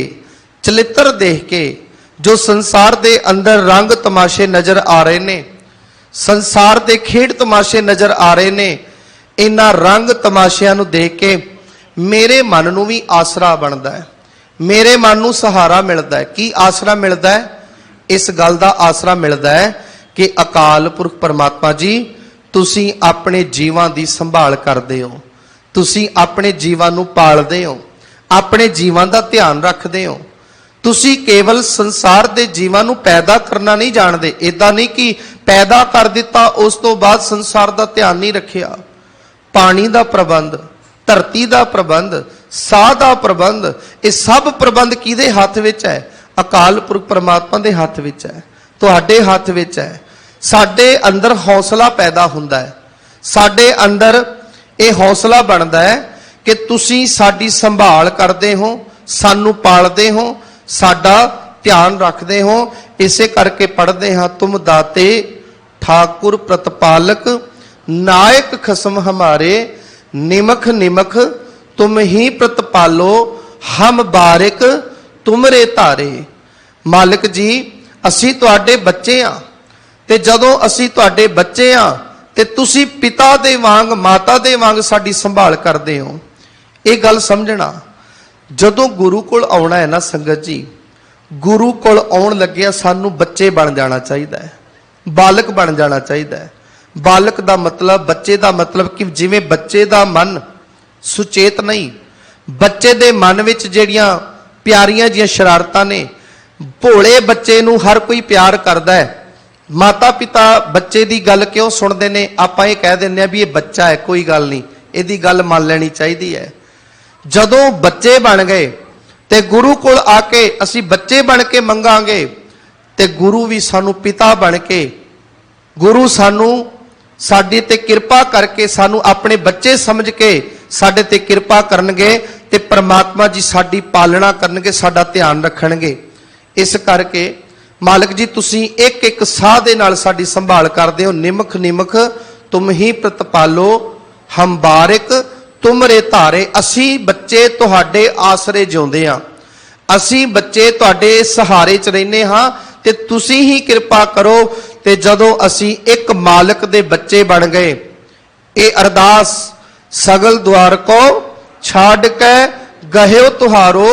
ਚਲਿੱਤਰ ਦੇਖ ਕੇ, ਜੋ ਸੰਸਾਰ ਦੇ ਅੰਦਰ ਰੰਗ ਤਮਾਸ਼ੇ ਨਜ਼ਰ ਆ ਰਹੇ ਨੇ, ਸੰਸਾਰ ਦੇ ਖੇਡ ਤਮਾਸ਼ੇ ਨਜ਼ਰ ਆ ਰਹੇ ਨੇ, ਇਹਨਾਂ ਰੰਗ ਤਮਾਸ਼ਿਆਂ ਨੂੰ ਦੇਖ ਕੇ ਮੇਰੇ ਮਨ ਨੂੰ ਵੀ ਆਸਰਾ ਬਣਦਾ ਹੈ, ਮੇਰੇ ਮਨ ਨੂੰ ਸਹਾਰਾ ਮਿਲਦਾ ਹੈ। ਕੀ ਆਸਰਾ ਮਿਲਦਾ ਹੈ? ਇਸ ਗੱਲ ਦਾ ਆਸਰਾ ਮਿਲਦਾ ਹੈ ਕਿ ਅਕਾਲ ਪੁਰਖ ਪਰਮਾਤਮਾ ਜੀ ਤੁਸੀਂ ਆਪਣੇ ਜੀਵਾਂ ਦੀ ਸੰਭਾਲ ਕਰਦੇ ਹੋ, ਤੁਸੀਂ ਆਪਣੇ ਜੀਵਾਂ ਨੂੰ ਪਾਲਦੇ ਹੋ, ਆਪਣੇ ਜੀਵਾਂ ਦਾ ਧਿਆਨ ਰੱਖਦੇ ਹੋ। ਤੁਸੀਂ ਕੇਵਲ ਸੰਸਾਰ ਦੇ ਜੀਵਾਂ ਨੂੰ ਪੈਦਾ ਕਰਨਾ ਨਹੀਂ ਜਾਣਦੇ। ਇਦਾਂ ਨਹੀਂ ਕਿ ਪੈਦਾ ਕਰ ਦਿੱਤਾ ਉਸ ਤੋਂ ਬਾਅਦ ਸੰਸਾਰ ਦਾ ਧਿਆਨ ਨਹੀਂ ਰੱਖਿਆ। ਪਾਣੀ ਦਾ ਪ੍ਰਬੰਧ, ਧਰਤੀ ਦਾ ਪ੍ਰਬੰਧ, ਸਾਹ ਦਾ ਪ੍ਰਬੰਧ, ਇਹ ਸਭ ਪ੍ਰਬੰਧ ਕਿਹਦੇ ਹੱਥ ਵਿੱਚ ਹੈ? ਅਕਾਲ ਪੁਰਖ ਪਰਮਾਤਮਾ ਦੇ ਹੱਥ ਵਿੱਚ ਹੈ, ਤੁਹਾਡੇ ਹੱਥ ਵਿੱਚ ਹੈ। ਸਾਡੇ ਅੰਦਰ ਹੌਸਲਾ ਪੈਦਾ ਹੁੰਦਾ ਹੈ, ਸਾਡੇ ਅੰਦਰ ਇਹ ਹੌਸਲਾ ਬਣਦਾ ਹੈ ਕਿ ਤੁਸੀਂ ਸਾਡੀ ਸੰਭਾਲ ਕਰਦੇ ਹੋ, ਸਾਨੂੰ ਪਾਲਦੇ ਹੋ, ਸਾਡਾ ਧਿਆਨ ਰੱਖਦੇ ਹੋ। ਇਸੇ ਕਰਕੇ ਪੜ੍ਹਦੇ ਹਾਂ, ਤੁਮ ਦਾਤੇ ਠਾकुर ਪ੍ਰਤਪਾਲਕ, ਨਾਇਕ ਖਸਮ ਹਮਾਰੇ, ਨਿਮਖ ਨਿਮਖ ਤੁਮ ਹੀ ਪ੍ਰਤਪਾਲੋ, ਹਮ ਬਾਰਿਕ ਤੁਮਰੇ ਧਾਰੇ। ਮਾਲਕ ਜੀ ਅਸੀਂ ਤੁਹਾਡੇ ਬੱਚੇ ਆ, ਤੇ ਜਦੋਂ ਅਸੀਂ ਤੁਹਾਡੇ ਬੱਚੇ ਆ ਤੇ ਤੁਸੀਂ ਪਿਤਾ ਦੇ ਵਾਂਗ, ਮਾਤਾ ਦੇ ਵਾਂਗ ਸਾਡੀ ਸੰਭਾਲ ਕਰਦੇ ਹੋ। ਇਹ ਗੱਲ ਸਮਝਣਾ। ਜਦੋਂ ਗੁਰੂ ਕੋਲ ਆਉਣਾ ਹੈ ਨਾ ਸੰਗਤ ਜੀ, ਗੁਰੂ ਕੋਲ ਆਉਣ ਲੱਗਿਆ ਸਾਨੂੰ ਬੱਚੇ ਬਣ ਜਾਣਾ ਚਾਹੀਦਾ ਹੈ, ਬਾਲਕ ਬਣ ਜਾਣਾ ਚਾਹੀਦਾ ਹੈ। ਬਾਲਕ ਦਾ ਮਤਲਬ, ਬੱਚੇ ਦਾ ਮਤਲਬ ਕਿ ਜਿਵੇਂ ਬੱਚੇ ਦਾ ਮਨ ਸੁਚੇਤ ਨਹੀਂ, ਬੱਚੇ ਦੇ ਮਨ ਵਿੱਚ ਜਿਹੜੀਆਂ ਪਿਆਰੀਆਂ ਜੀਆਂ ਸ਼ਰਾਰਤਾਂ ਨੇ, ਭੋਲੇ ਬੱਚੇ ਨੂੰ ਹਰ ਕੋਈ ਪਿਆਰ ਕਰਦਾ ਹੈ। ਮਾਤਾ ਪਿਤਾ ਬੱਚੇ ਦੀ ਗੱਲ ਕਿਉਂ ਸੁਣਦੇ ਨੇ? ਆਪਾਂ ਇਹ ਕਹਿ ਦਿੰਦੇ ਆ ਵੀ ਇਹ ਬੱਚਾ ਹੈ, ਕੋਈ ਗੱਲ ਨਹੀਂ, ਇਹਦੀ ਗੱਲ ਮੰਨ ਲੈਣੀ ਚਾਹੀਦੀ ਹੈ। ਜਦੋਂ ਬੱਚੇ ਬਣ ਗਏ ਤੇ ਗੁਰੂ ਕੋਲ ਆ ਕੇ ਅਸੀਂ ਬੱਚੇ ਬਣ ਕੇ ਮੰਗਾਂਗੇ ਤੇ ਗੁਰੂ ਵੀ ਸਾਨੂੰ ਪਿਤਾ ਬਣ ਕੇ, ਗੁਰੂ ਸਾਨੂੰ ਸਾਡੇ ਤੇ ਕਿਰਪਾ ਕਰਕੇ, ਸਾਨੂੰ ਆਪਣੇ ਬੱਚੇ ਸਮਝ ਕੇ ਸਾਡੇ ਤੇ ਕਿਰਪਾ ਕਰਨਗੇ ਤੇ ਪ੍ਰਮਾਤਮਾ ਜੀ ਸਾਡੀ ਪਾਲਣਾ ਕਰਨਗੇ, ਸਾਡਾ ਧਿਆਨ ਰੱਖਣਗੇ। ਇਸ ਕਰਕੇ ਮਾਲਕ ਜੀ ਤੁਸੀਂ ਇੱਕ ਇੱਕ ਸਾਹ ਦੇ ਨਾਲ ਸਾਡੀ ਸੰਭਾਲ ਕਰਦੇ ਹੋ। ਨਿਮਖ ਨਿਮਖ ਤੁਮ ਹੀ ਪ੍ਰਤਪਾਲੋ, ਹਮ ਬਾਰਿਕ ਤੁਮਰੇ ਧਾਰੇ। ਅਸੀਂ ਬੱਚੇ ਤੁਹਾਡੇ ਆਸਰੇ ਜਿਉਂਦੇ ਹਾਂ, ਅਸੀਂ ਬੱਚੇ ਤੁਹਾਡੇ ਸਹਾਰੇ 'ਚ ਰਹਿੰਦੇ ਹਾਂ ਤੇ ਤੁਸੀਂ ਹੀ ਕਿਰਪਾ ਕਰੋ। ਤੇ ਜਦੋਂ ਅਸੀਂ ਇੱਕ ਮਾਲਕ ਦੇ ਬੱਚੇ ਬਣ ਗਏ, ਇਹ ਅਰਦਾਸ ਸਗਲ ਦੁਆਰ ਕੋ ਛਾੜ ਕੇ ਗਹਿਓ ਤੁਹਾਰੋ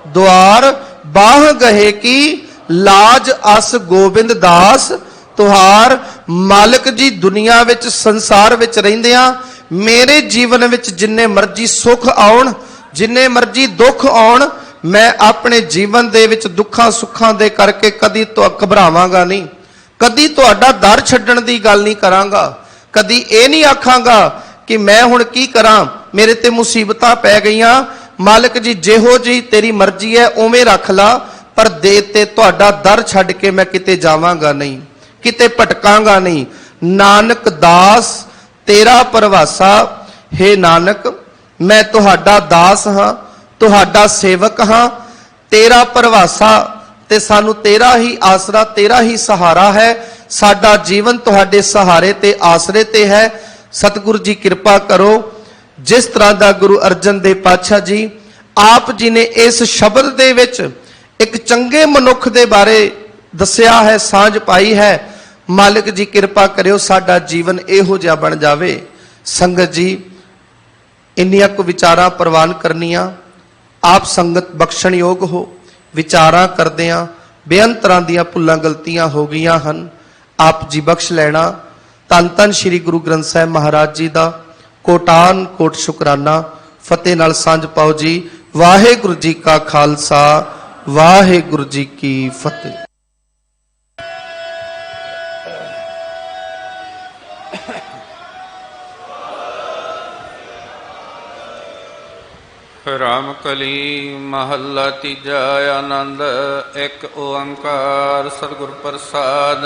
ਦੁਆਰ, ਬਾਹ ਗਹੇ ਕੀ ਲਾਜ ਅਸ ਗੋਬਿੰਦ ਦਾਸ ਤੁਹਾਰ। ਮਾਲਕ ਜੀ ਦੁਨੀਆ ਵਿੱਚ, ਸੰਸਾਰ ਵਿੱਚ ਰਹਿੰਦਿਆਂ ਮੇਰੇ ਜੀਵਨ ਵਿੱਚ ਜਿੰਨੇ ਮਰਜ਼ੀ ਸੁੱਖ ਆਉਣ, ਜਿੰਨੇ ਮਰਜ਼ੀ ਦੁੱਖ ਆਉਣ, ਮੈਂ ਆਪਣੇ ਜੀਵਨ ਦੇ ਵਿੱਚ ਦੁੱਖਾਂ ਸੁੱਖਾਂ ਦੇ ਕਰਕੇ ਕਦੀ ਤੋਂ ਘਬਰਾਵਾਂਗਾ ਨਹੀਂ, ਕਦੀ ਤੁਹਾਡਾ ਦਰ ਛੱਡਣ ਦੀ ਗੱਲ ਨਹੀਂ ਕਰਾਂਗਾ, कदी ये नहीं आखांगा कि मैं हुण की करां, मेरे ते मुसीबतां पै गईयां। मालिक जी जिहो जी तेरी मर्जी है उवें रख ला, पर दे ते तुहाडा दर छड्ड के मैं किते जावांगा नहीं, किते भटकांगा नहीं। नानक दास तेरा परवासा, हे नानक मैं तुहाडा दास हां, तुहाडा सेवक हां, तेरा परवासा, ते सानू तेरा ही आसरा, तेरा ही सहारा है। साडा जीवन तुहाडे सहारे ते आसरे ते है। सतगुरु जी कृपा करो। जिस तरह का गुरु अर्जन देव पातशाह जी आप जी ने इस शब्द दे विच एक चंगे मनुख दे बारे दसिया है, सांझ पाई है। मालिक जी कृपा करियो साडा जीवन इहो जिहा बन जावे। संगत जी इन्नियां को विचारां प्रवान करनियां, आप संगत बख्शण योग हो। विचारां करदियां बेअंत तरह दीयां भुल्लां गलतियां हो गईयां हन, आप जी बख्श लेना। धन धन श्री गुरु ग्रंथ साहिब महाराज जी का कोटान कोट शुकराना। फतेह नाल सांझ पाओ जी। वाहिगुरु जी का खालसा, वाहिगुरु जी की फतेह। राम कली महला तीजा। आनंद एक ओंकार सतगुर प्रसाद।